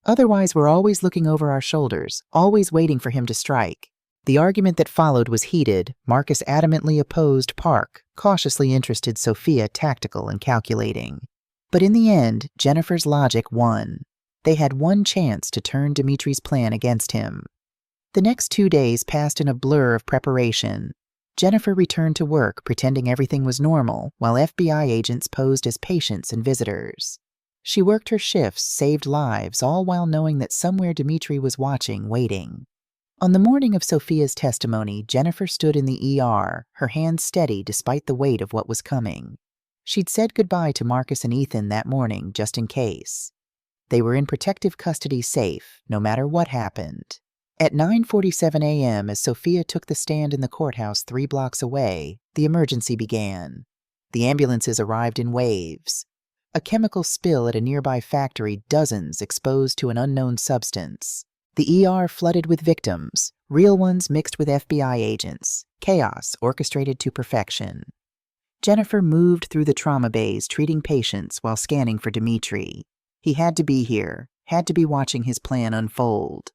S1: Otherwise, we're always looking over our shoulders, always waiting for him to strike. The argument that followed was heated. Marcus adamantly opposed Park, cautiously interested Sophia, tactical and calculating. But in the end, Jennifer's logic won. They had one chance to turn Dimitri's plan against him. The next 2 days passed in a blur of preparation. Jennifer returned to work, pretending everything was normal, while FBI agents posed as patients and visitors. She worked her shifts, saved lives, all while knowing that somewhere Dmitri was watching, waiting. On the morning of Sophia's testimony, Jennifer stood in the ER, her hands steady despite the weight of what was coming. She'd said goodbye to Marcus and Ethan that morning just in case. They were in protective custody, safe, no matter what happened. At 9:47 a.m., as Sophia took the stand in the courthouse 3 blocks away, the emergency began. The ambulances arrived in waves. A chemical spill at a nearby factory, dozens exposed to an unknown substance. The ER flooded with victims, real ones mixed with FBI agents. Chaos orchestrated to perfection. Jennifer moved through the trauma bays, treating patients while scanning for Dimitri. He had to be here, had to be watching his plan unfold.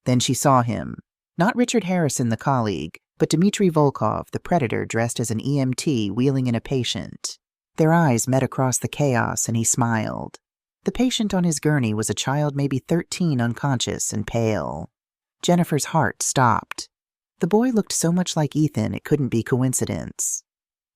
S1: Then she saw him. Not Richard Harrison, the colleague, but Dmitri Volkov, the predator dressed as an EMT wheeling in a patient. Their eyes met across the chaos, and he smiled. The patient on his gurney was a child maybe 13, unconscious and pale. Jennifer's heart stopped. The boy looked so much like Ethan it couldn't be coincidence.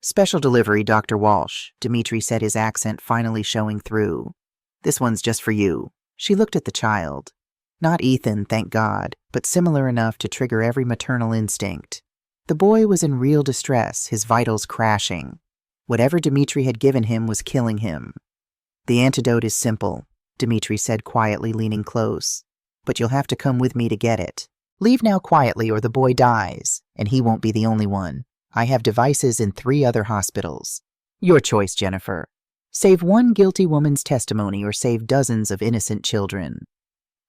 S1: "Special delivery, Dr. Walsh," Dmitri said, his accent finally showing through. "This one's just for you." She looked at the child. Not Ethan, thank God, but similar enough to trigger every maternal instinct. The boy was in real distress, his vitals crashing. Whatever Dmitri had given him was killing him. "The antidote is simple," Dmitri said quietly, leaning close. "But you'll have to come with me to get it. Leave now quietly or the boy dies, and he won't be the only one. I have devices in 3 other hospitals. Your choice, Jennifer. Save one guilty woman's testimony or save dozens of innocent children."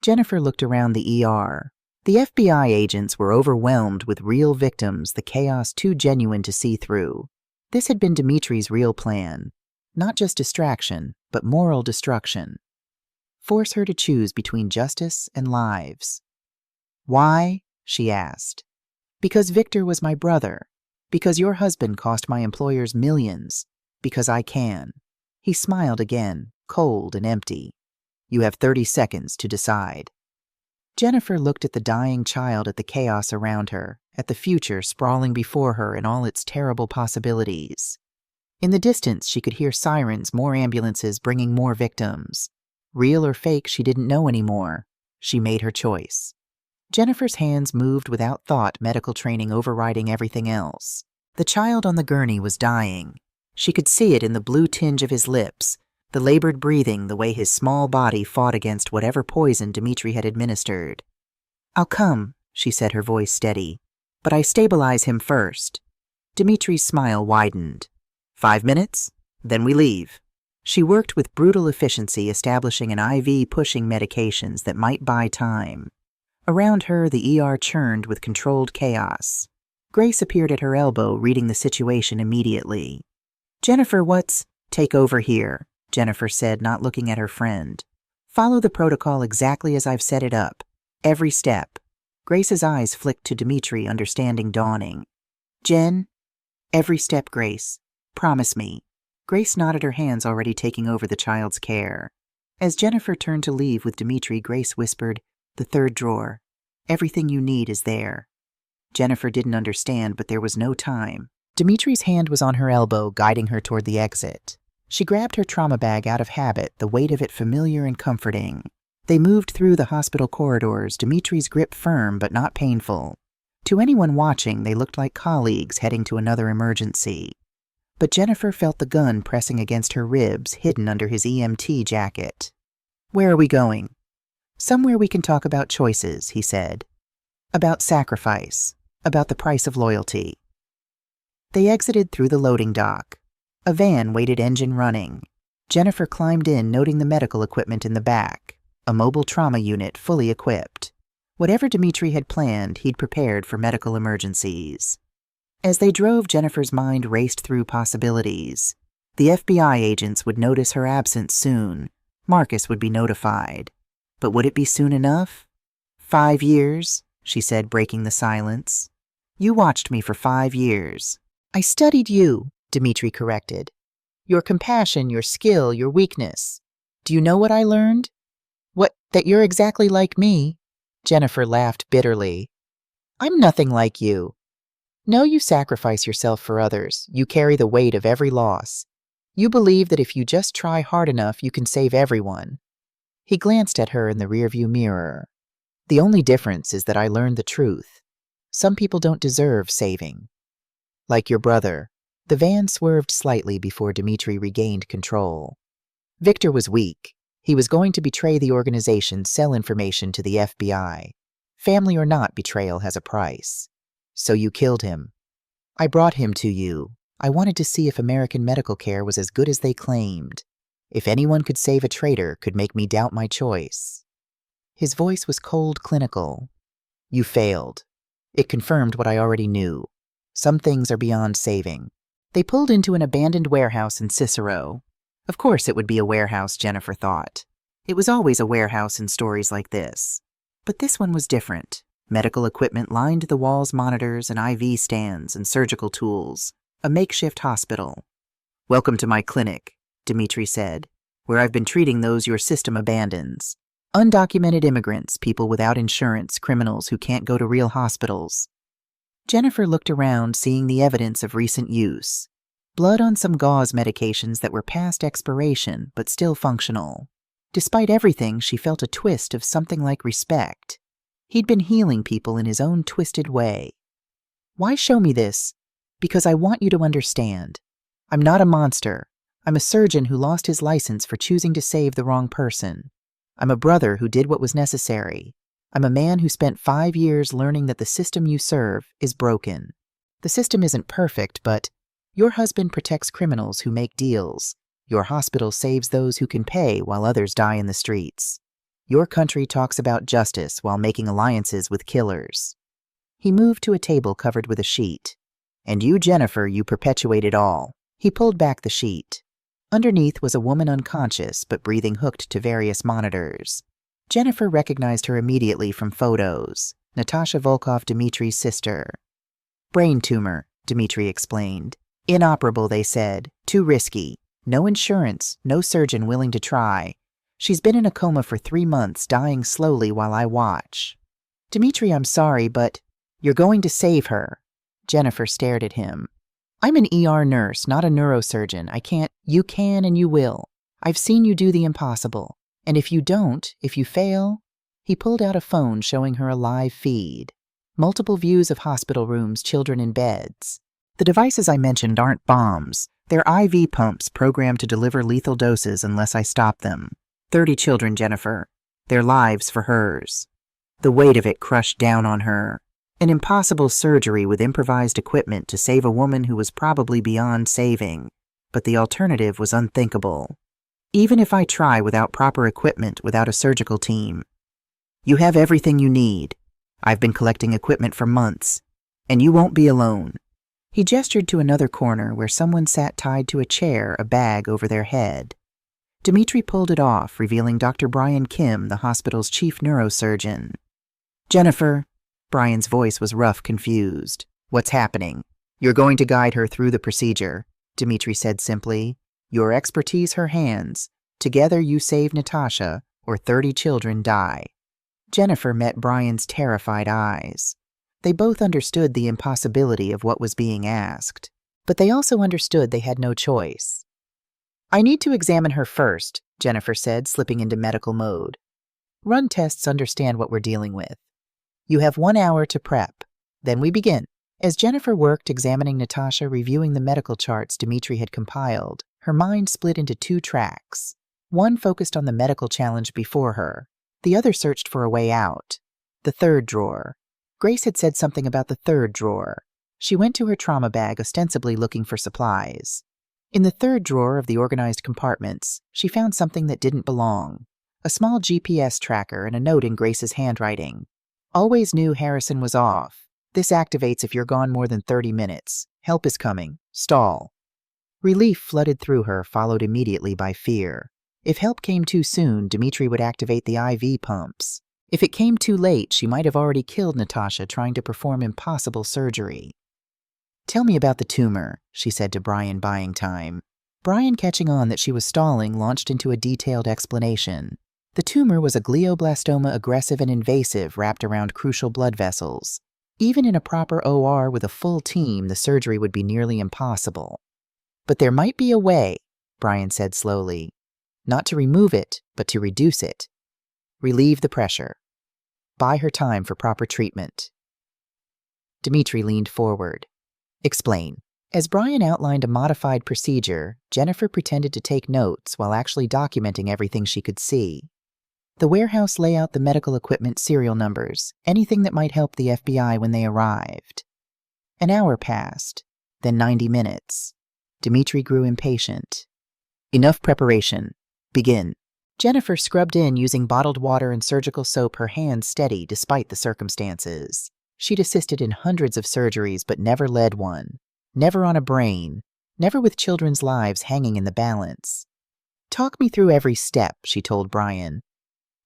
S1: Jennifer looked around the ER. The FBI agents were overwhelmed with real victims, the chaos too genuine to see through. This had been Dimitri's real plan. Not just distraction, but moral destruction. Force her to choose between justice and lives. "Why?" she asked. "Because Victor was my brother. Because your husband cost my employers millions. Because I can." He smiled again, cold and empty. "You have 30 seconds to decide." Jennifer looked at the dying child, at the chaos around her, at the future sprawling before her in all its terrible possibilities. In the distance, she could hear sirens, more ambulances bringing more victims. Real or fake, she didn't know anymore. She made her choice. Jennifer's hands moved without thought, medical training overriding everything else. The child on the gurney was dying. She could see it in the blue tinge of his lips, the labored breathing, the way his small body fought against whatever poison Dmitri had administered. "I'll come," she said, her voice steady. "But I stabilize him first." Dimitri's smile widened. 5 minutes? Then we leave." She worked with brutal efficiency, establishing an IV, pushing medications that might buy time. Around her, the ER churned with controlled chaos. Grace appeared at her elbow, reading the situation immediately. "Jennifer, what's—" "Take over here," Jennifer said, not looking at her friend. "Follow the protocol exactly as I've set it up. Every step." Grace's eyes flicked to Dmitri, understanding dawning. "Jen?" "Every step, Grace. Promise me." Grace nodded, her hands already taking over the child's care. As Jennifer turned to leave with Dmitri, Grace whispered, "The 3rd drawer. Everything you need is there." Jennifer didn't understand, but there was no time. Dimitri's hand was on her elbow, guiding her toward the exit. She grabbed her trauma bag out of habit, the weight of it familiar and comforting. They moved through the hospital corridors, Dimitri's grip firm but not painful. To anyone watching, they looked like colleagues heading to another emergency. But Jennifer felt the gun pressing against her ribs, hidden under his EMT jacket. "Where are we going?" "Somewhere we can talk about choices," he said. "About sacrifice. About the price of loyalty." They exited through the loading dock. A van waited, engine running. Jennifer climbed in, noting the medical equipment in the back. A mobile trauma unit fully equipped. Whatever Dmitri had planned, he'd prepared for medical emergencies. As they drove, Jennifer's mind raced through possibilities. The FBI agents would notice her absence soon. Marcus would be notified. But would it be soon enough? 5 years, she said, breaking the silence. "You watched me for 5 years. "I studied you," Dmitri corrected. "Your compassion, your skill, your weakness. Do you know what I learned?" "What, that you're exactly like me?" Jennifer laughed bitterly. "I'm nothing like you. No, you sacrifice yourself for others. You carry the weight of every loss. You believe that if you just try hard enough, you can save everyone." He glanced at her in the rearview mirror. "The only difference is that I learned the truth. Some people don't deserve saving. Like your brother." The van swerved slightly before Dmitri regained control. Victor was weak. He was going to betray the organization, sell information to the FBI. Family or not, betrayal has a price. So you killed him. I brought him to you. I wanted to see if American medical care was as good as they claimed. If anyone could save a traitor, could make me doubt my choice. His voice was cold, clinical. You failed. It confirmed what I already knew. Some things are beyond saving. They pulled into an abandoned warehouse in Cicero. Of course it would be a warehouse, Jennifer thought. It was always a warehouse in stories like this. But this one was different. Medical equipment lined the walls, monitors and IV stands and surgical tools. A makeshift hospital. Welcome to my clinic, Dmitri said, where I've been treating those your system abandons. Undocumented immigrants, people without insurance, criminals who can't go to real hospitals. Jennifer looked around, seeing the evidence of recent use. Blood on some gauze medications that were past expiration, but still functional. Despite everything, she felt a twist of something like respect. He'd been healing people in his own twisted way. Why show me this? Because I want you to understand. I'm not a monster. I'm a surgeon who lost his license for choosing to save the wrong person. I'm a brother who did what was necessary. I'm a man who spent 5 years learning that the system you serve is broken. The system isn't perfect, but your husband protects criminals who make deals. Your hospital saves those who can pay while others die in the streets. Your country talks about justice while making alliances with killers. He moved to a table covered with a sheet. And you, Jennifer, you perpetuate it all. He pulled back the sheet. Underneath was a woman unconscious but breathing, hooked to various monitors. Jennifer recognized her immediately from photos. Natasha Volkov, Dmitri's sister. Brain tumor, Dmitri explained. Inoperable, they said. Too risky. No insurance, no surgeon willing to try. She's been in a coma for 3 months, dying slowly while I watch. Dmitri, I'm sorry, but you're going to save her. Jennifer stared at him. I'm an ER nurse, not a neurosurgeon. I can't. You can and you will. I've seen you do the impossible. And if you don't, if you fail... He pulled out a phone showing her a live feed. Multiple views of hospital rooms, children in beds. The devices I mentioned aren't bombs. They're IV pumps programmed to deliver lethal doses unless I stop them. 30 children, Jennifer. Their lives for hers. The weight of it crushed down on her. An impossible surgery with improvised equipment to save a woman who was probably beyond saving. But the alternative was unthinkable. Even if I try without proper equipment, without a surgical team. You have everything you need. I've been collecting equipment for months. And you won't be alone. He gestured to another corner where someone sat tied to a chair, a bag over their head. Dmitri pulled it off, revealing Dr. Brian Kim, the hospital's chief neurosurgeon. Jennifer, Brian's voice was rough, confused. What's happening? You're going to guide her through the procedure, Dmitri said simply. Your expertise, her hands. Together you save Natasha, or 30 children die. Jennifer met Brian's terrified eyes. They both understood the impossibility of what was being asked, but they also understood they had no choice. I need to examine her first, Jennifer said, slipping into medical mode. Run tests, understand what we're dealing with. You have 1 hour to prep. Then we begin. As Jennifer worked examining Natasha, reviewing the medical charts Dmitri had compiled, her mind split into 2 tracks. One focused on the medical challenge before her. The other searched for a way out. The third drawer. Grace had said something about the third drawer. She went to her trauma bag, ostensibly looking for supplies. In the third drawer of the organized compartments, she found something that didn't belong. A small GPS tracker and a note in Grace's handwriting. Always knew Harrison was off. This activates if you're gone more than 30 minutes. Help is coming. Stall. Relief flooded through her, followed immediately by fear. If help came too soon, Dmitri would activate the IV pumps. If it came too late, she might have already killed Natasha trying to perform impossible surgery. Tell me about the tumor, she said to Brian, buying time. Brian, catching on that she was stalling, launched into a detailed explanation. The tumor was a glioblastoma, aggressive and invasive, wrapped around crucial blood vessels. Even in a proper OR with a full team, the surgery would be nearly impossible. But there might be a way, Brian said slowly. Not to remove it, but to reduce it. Relieve the pressure. Buy her time for proper treatment. Dmitri leaned forward. Explain. As Brian outlined a modified procedure, Jennifer pretended to take notes while actually documenting everything she could see. The warehouse lay out the medical equipment serial numbers, anything that might help the FBI when they arrived. An hour passed, then 90 minutes. Dimitri grew impatient. Enough preparation. Begin. Jennifer scrubbed in using bottled water and surgical soap, her hands steady despite the circumstances. She'd assisted in hundreds of surgeries but never led one. Never on a brain. Never with children's lives hanging in the balance. Talk me through every step, she told Brian.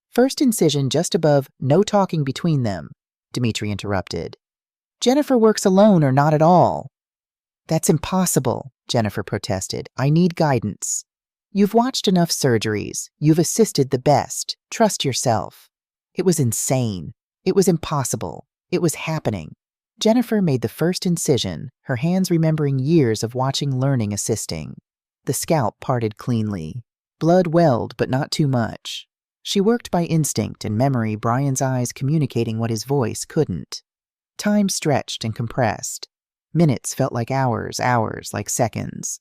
S1: First incision just above, no talking between them, Dimitri interrupted. Jennifer works alone or not at all. That's impossible, Jennifer protested. I need guidance. You've watched enough surgeries. You've assisted the best. Trust yourself. It was insane. It was impossible. It was happening. Jennifer made the first incision, her hands remembering years of watching, learning, assisting. The scalp parted cleanly. Blood welled, but not too much. She worked by instinct and memory, Brian's eyes communicating what his voice couldn't. Time stretched and compressed. Minutes felt like hours, hours like seconds.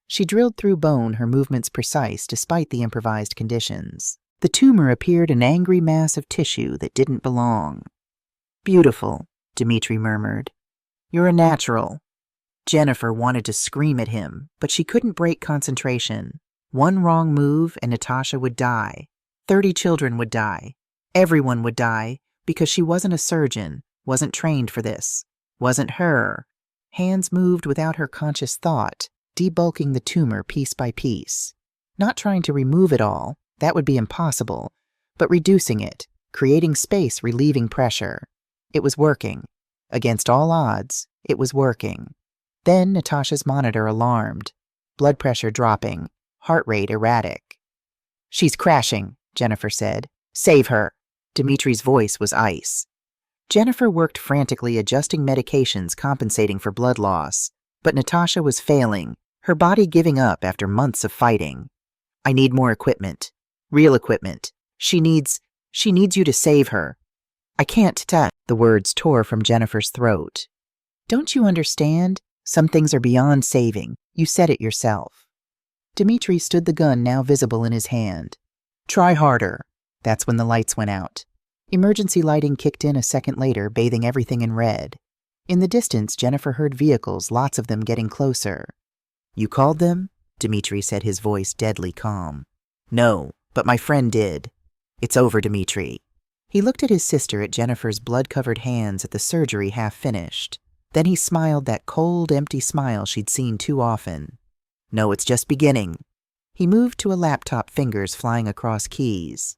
S1: She drilled through bone, her movements precise despite the improvised conditions. The tumor appeared an angry mass of tissue that didn't belong. Beautiful, Dimitri murmured. You're a natural. Jennifer wanted to scream at him, but she couldn't break concentration. One wrong move and Natasha would die. 30 children would die. Everyone would die because she wasn't a surgeon, wasn't trained for this, wasn't her. Hands moved without her conscious thought, debulking the tumor piece by piece. Not trying to remove it all, that would be impossible, but reducing it, creating space, relieving pressure. It was working. Against all odds, it was working. Then Natasha's monitor alarmed. Blood pressure dropping, heart rate erratic. She's crashing, Jennifer said. Save her. Dimitri's voice was ice. Jennifer worked frantically, adjusting medications compensating for blood loss. But Natasha was failing, her body giving up after months of fighting. I need more equipment. Real equipment. She needs you to save her. I can't touch. The words tore from Jennifer's throat. Don't you understand? Some things are beyond saving. You said it yourself. Dimitri stood the gun now visible in his hand. Try harder. That's when the lights went out. Emergency lighting kicked in a second later, bathing everything in red. In the distance, Jennifer heard vehicles, lots of them getting closer. You called them? Dimitri said, his voice deadly calm. No, but my friend did. It's over, Dimitri. He looked at his sister, at Jennifer's blood-covered hands, at the surgery half finished. Then he smiled, that cold, empty smile she'd seen too often. No, it's just beginning. He moved to a laptop, fingers flying across keys.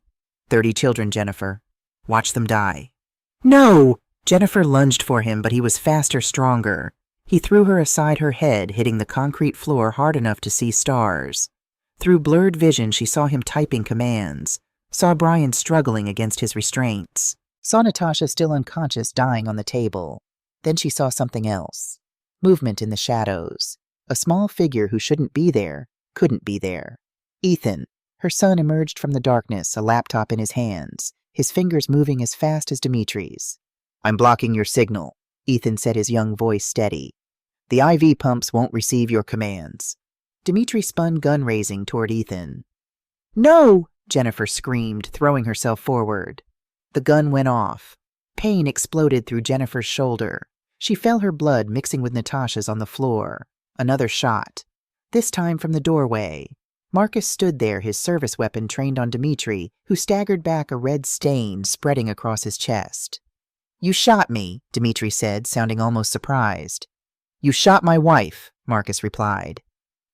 S1: 30 children, Jennifer. Watch them die. No! Jennifer lunged for him, but he was faster, stronger. He threw her aside, her head hitting the concrete floor hard enough to see stars. Through blurred vision, she saw him typing commands, saw Brian struggling against his restraints, saw Natasha still unconscious, dying on the table. Then she saw something else. Movement in the shadows. A small figure who shouldn't be there, couldn't be there. Ethan, her son, emerged from the darkness, a laptop in his hands, his fingers moving as fast as Dimitri's. I'm blocking your signal, Ethan said, his young voice steady. The IV pumps won't receive your commands. Dimitri spun, gun raising toward Ethan. No! Jennifer screamed, throwing herself forward. The gun went off. Pain exploded through Jennifer's shoulder. She felt her blood mixing with Natasha's on the floor. Another shot. This time from the doorway. Marcus stood there, his service weapon trained on Dimitri, who staggered back, a red stain spreading across his chest. You shot me, Dimitri said, sounding almost surprised. You shot my wife, Marcus replied.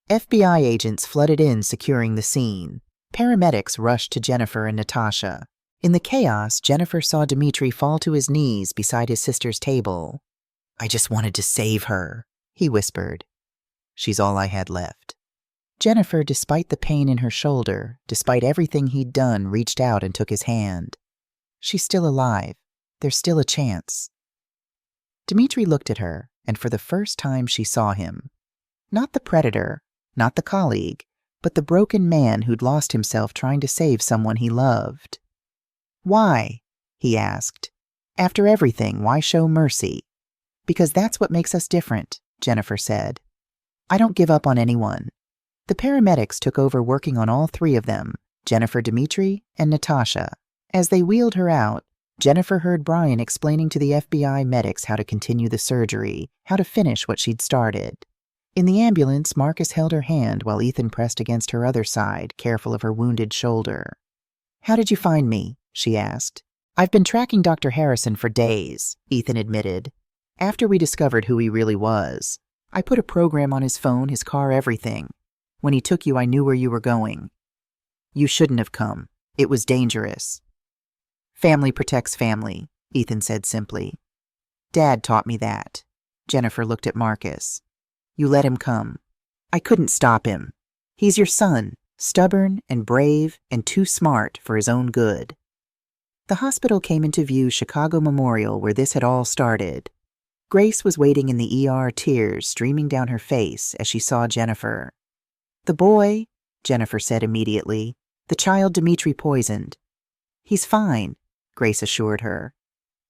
S1: FBI agents flooded in, securing the scene. Paramedics rushed to Jennifer and Natasha. In the chaos, Jennifer saw Dimitri fall to his knees beside his sister's table. I just wanted to save her, he whispered. She's all I had left. Jennifer, despite the pain in her shoulder, despite everything he'd done, reached out and took his hand. She's still alive. There's still a chance. Dimitri looked at her, and for the first time she saw him. Not the predator, not the colleague, but the broken man who'd lost himself trying to save someone he loved. Why? He asked. After everything, why show mercy? Because that's what makes us different, Jennifer said. I don't give up on anyone. The paramedics took over working on all three of them, Jennifer, Dimitri, and Natasha. As they wheeled her out, Jennifer heard Brian explaining to the FBI medics how to continue the surgery, how to finish what she'd started. In the ambulance, Marcus held her hand while Ethan pressed against her other side, careful of her wounded shoulder. "How did you find me?" she asked. "I've been tracking Dr. Harrison for days," Ethan admitted. "After we discovered who he really was. I put a program on his phone, his car, everything. When he took you, I knew where you were going. You shouldn't have come. It was dangerous." "Family protects family," Ethan said simply. "Dad taught me that." Jennifer looked at Marcus. "You let him come." "I couldn't stop him. He's your son, stubborn and brave and too smart for his own good." The hospital came into view Chicago Memorial, where this had all started. Grace was waiting in the ER, tears streaming down her face as she saw Jennifer. "The boy," Jennifer said immediately, "the child Dimitri poisoned." "He's fine," Grace assured her.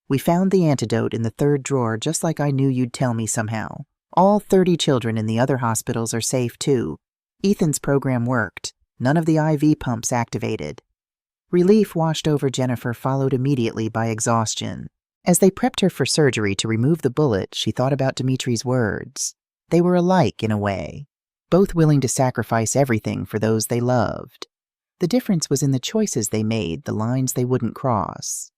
S1: "We found the antidote in the third drawer, just like I knew you'd tell me somehow. All 30 children in the other hospitals are safe too. Ethan's program worked. None of the IV pumps activated." Relief washed over Jennifer, followed immediately by exhaustion. As they prepped her for surgery to remove the bullet, she thought about Dimitri's words. They were alike in a way, both willing to sacrifice everything for those they loved. The difference was in the choices they made, the lines they wouldn't cross.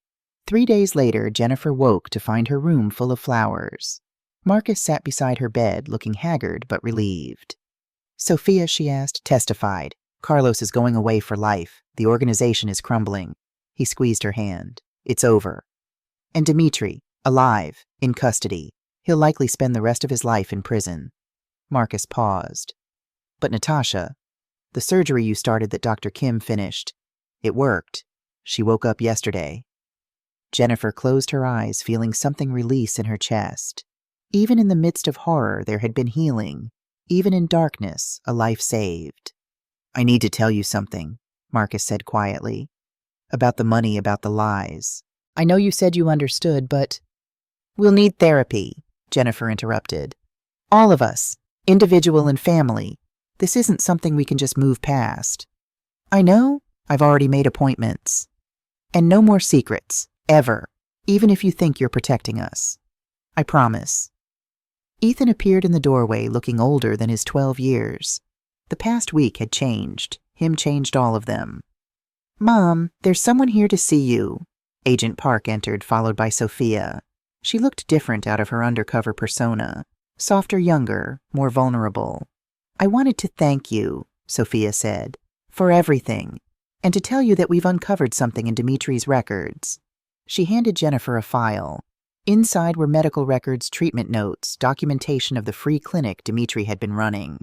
S1: 3 days later, Jennifer woke to find her room full of flowers. Marcus sat beside her bed, looking haggard but relieved. "Sophia," she asked, testified. "Carlos is going away for life. The organization is crumbling." He squeezed her hand. "It's over." "And Dimitri, alive, in custody. He'll likely spend the rest of his life in prison." Marcus paused. "But Natasha, the surgery you started that Dr. Kim finished, it worked. She woke up yesterday." Jennifer closed her eyes, feeling something release in her chest. Even in the midst of horror, there had been healing. Even in darkness, a life saved. "I need to tell you something," Marcus said quietly. "About the money, about the lies. I know you said you understood, but—" "We'll need therapy," Jennifer interrupted. "All of us, individual and family. This isn't something we can just move past." "I know. I've already made appointments. And no more secrets, ever, even if you think you're protecting us. I promise." Ethan appeared in the doorway, looking older than his 12 years. The past week had changed. Him changed all of them. "Mom, there's someone here to see you." Agent Park entered, followed by Sophia. She looked different out of her undercover persona. Softer, younger, more vulnerable. "I wanted to thank you," Sophia said, "for everything, and to tell you that we've uncovered something in Dimitri's records." She handed Jennifer a file. Inside were medical records, treatment notes, documentation of the free clinic Dimitri had been running.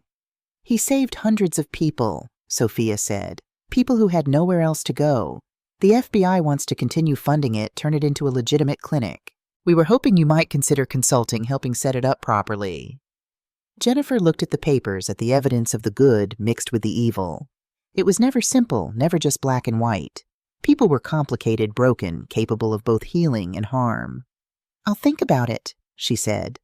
S1: "He saved hundreds of people," Sophia said, "people who had nowhere else to go. The FBI wants to continue funding it, turn it into a legitimate clinic. We were hoping you might consider consulting, helping set it up properly." Jennifer looked at the papers, at the evidence of the good mixed with the evil. It was never simple, never just black and white. People were complicated, broken, capable of both healing and harm. "I'll think about it," she said.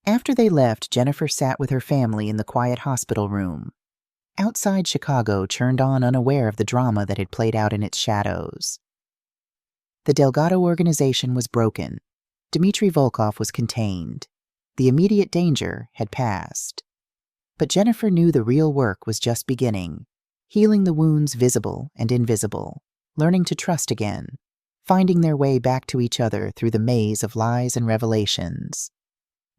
S1: After they left, Jennifer sat with her family in the quiet hospital room. Outside, Chicago churned on, unaware of the drama that had played out in its shadows. The Delgado organization was broken. Dmitri Volkov was contained. The immediate danger had passed. But Jennifer knew the real work was just beginning, healing the wounds visible and invisible, learning to trust again, finding their way back to each other through the maze of lies and revelations.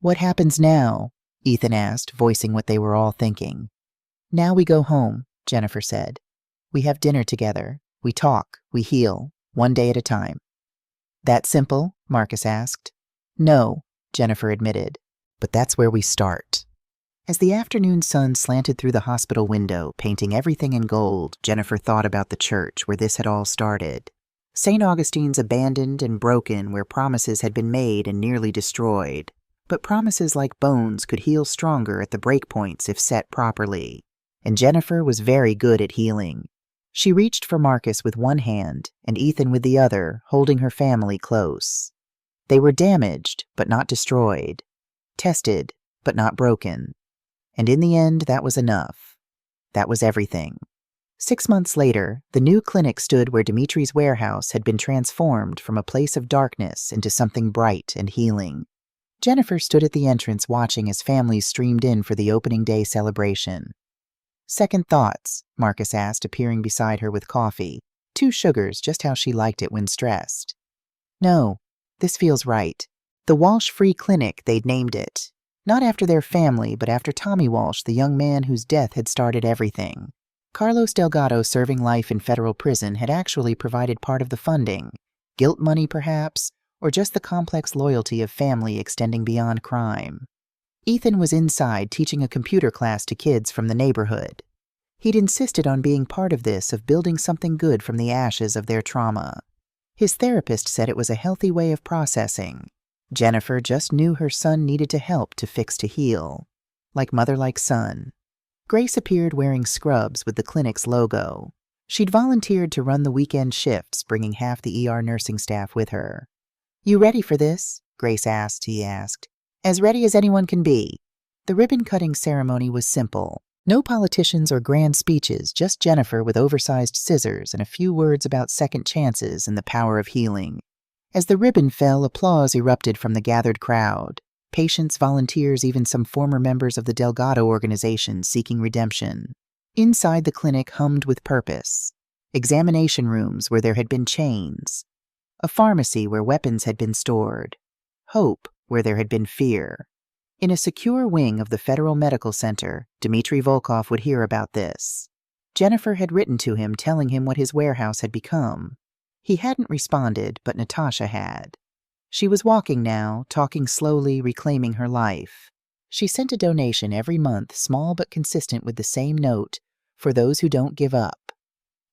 S1: "What happens now?" Ethan asked, voicing what they were all thinking. "Now we go home," Jennifer said. "We have dinner together. We talk. We heal, one day at a time." "That simple?" Marcus asked. "No," Jennifer admitted. "But that's where we start." As the afternoon sun slanted through the hospital window, painting everything in gold, Jennifer thought about the church where this had all started. St. Augustine's abandoned and broken, where promises had been made and nearly destroyed. But promises like bones could heal stronger at the breakpoints if set properly. And Jennifer was very good at healing. She reached for Marcus with one hand and Ethan with the other, holding her family close. They were damaged, but not destroyed. Tested, but not broken. And in the end, that was enough. That was everything. 6 months later, the new clinic stood where Dimitri's warehouse had been transformed from a place of darkness into something bright and healing. Jennifer stood at the entrance watching as families streamed in for the opening day celebration. "Second thoughts?" Marcus asked, appearing beside her with coffee. 2 sugars, just how she liked it when stressed. "No, this feels right. The Walsh Free Clinic, they'd named it. Not after their family, but after Tommy Walsh, the young man whose death had started everything. Carlos Delgado, serving life in federal prison, had actually provided part of the funding. Guilt money, perhaps, or just the complex loyalty of family extending beyond crime. Ethan was inside teaching a computer class to kids from the neighborhood. He'd insisted on being part of this, of building something good from the ashes of their trauma. His therapist said it was a healthy way of processing. Jennifer just knew her son needed to help to fix to heal. Like mother, like son. Grace appeared wearing scrubs with the clinic's logo. She'd volunteered to run the weekend shifts, bringing half the ER nursing staff with her. "You ready for this?" Grace asked. He asked. "As ready as anyone can be." The ribbon-cutting ceremony was simple. No politicians or grand speeches, just Jennifer with oversized scissors and a few words about second chances and the power of healing. As the ribbon fell, applause erupted from the gathered crowd. Patients, volunteers, even some former members of the Delgado organization seeking redemption. Inside, the clinic hummed with purpose. Examination rooms where there had been chains. A pharmacy where weapons had been stored. Hope where there had been fear. In a secure wing of the Federal Medical Center, Dmitri Volkov would hear about this. Jennifer had written to him telling him what his warehouse had become. He hadn't responded, but Natasha had. She was walking now, talking slowly, reclaiming her life. She sent a donation every month, small but consistent, with the same note, "For those who don't give up."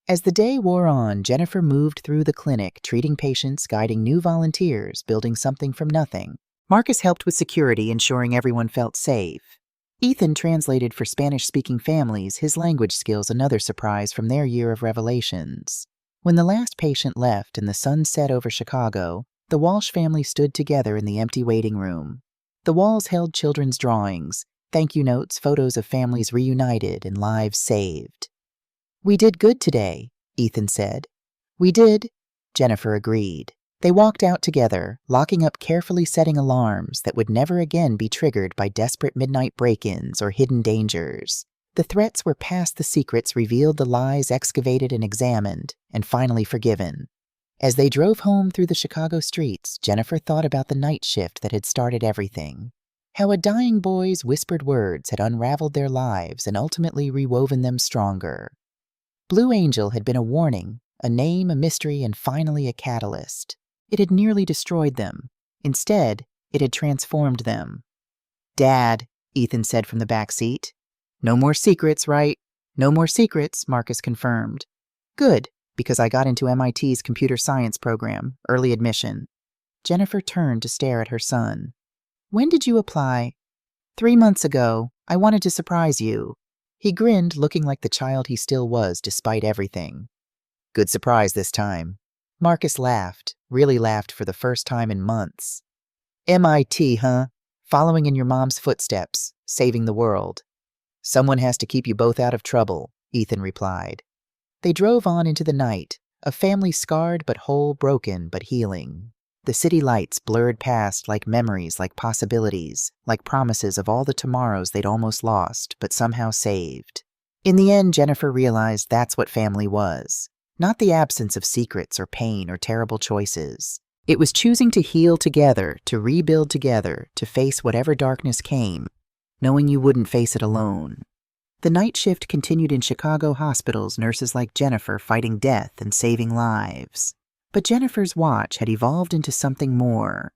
S1: As the day wore on, Jennifer moved through the clinic, treating patients, guiding new volunteers, building something from nothing. Marcus helped with security, ensuring everyone felt safe. Ethan translated for Spanish-speaking families, his language skills another surprise from their year of revelations. When the last patient left and the sun set over Chicago, the Walsh family stood together in the empty waiting room. The walls held children's drawings, thank you notes, photos of families reunited and lives saved. "We did good today," Ethan said. "We did," Jennifer agreed. They walked out together, locking up carefully setting alarms that would never again be triggered by desperate midnight break-ins or hidden dangers. The threats were past, the secrets revealed, the lies excavated and examined, and finally forgiven. As they drove home through the Chicago streets, Jennifer thought about the night shift that had started everything. How a dying boy's whispered words had unraveled their lives and ultimately rewoven them stronger. Blue Angel had been a warning, a name, a mystery, and finally a catalyst. It had nearly destroyed them. Instead, it had transformed them. "Dad," Ethan said from the back seat. "No more secrets, right?" "No more secrets," Marcus confirmed. "Good, because I got into MIT's computer science program, early admission." Jennifer turned to stare at her son. "When did you apply?" 3 months ago. I wanted to surprise you." He grinned, looking like the child he still was despite everything. "Good surprise this time." Marcus laughed, really laughed for the first time in months. "MIT, huh? Following in your mom's footsteps, saving the world." "Someone has to keep you both out of trouble," Ethan replied. They drove on into the night, a family scarred but whole, broken but healing. The city lights blurred past like memories, like possibilities, like promises of all the tomorrows they'd almost lost, but somehow saved. In the end, Jennifer realized that's what family was. Not the absence of secrets or pain or terrible choices. It was choosing to heal together, to rebuild together, to face whatever darkness came, knowing you wouldn't face it alone. The night shift continued in Chicago hospitals, nurses like Jennifer fighting death and saving lives. But Jennifer's watch had evolved into something more.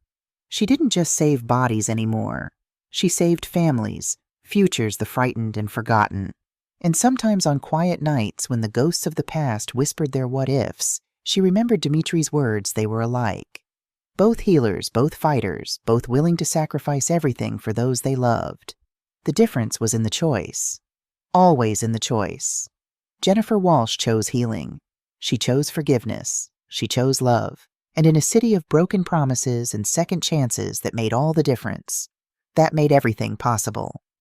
S1: She didn't just save bodies anymore. She saved families, futures the frightened and forgotten. And sometimes on quiet nights when the ghosts of the past whispered their what-ifs, she remembered Dimitri's words. They were alike. Both healers, both fighters, both willing to sacrifice everything for those they loved. The difference was in the choice. Always in the choice. Jennifer Walsh chose healing. She chose forgiveness. She chose love. And in a city of broken promises and second chances, that made all the difference. That made everything possible.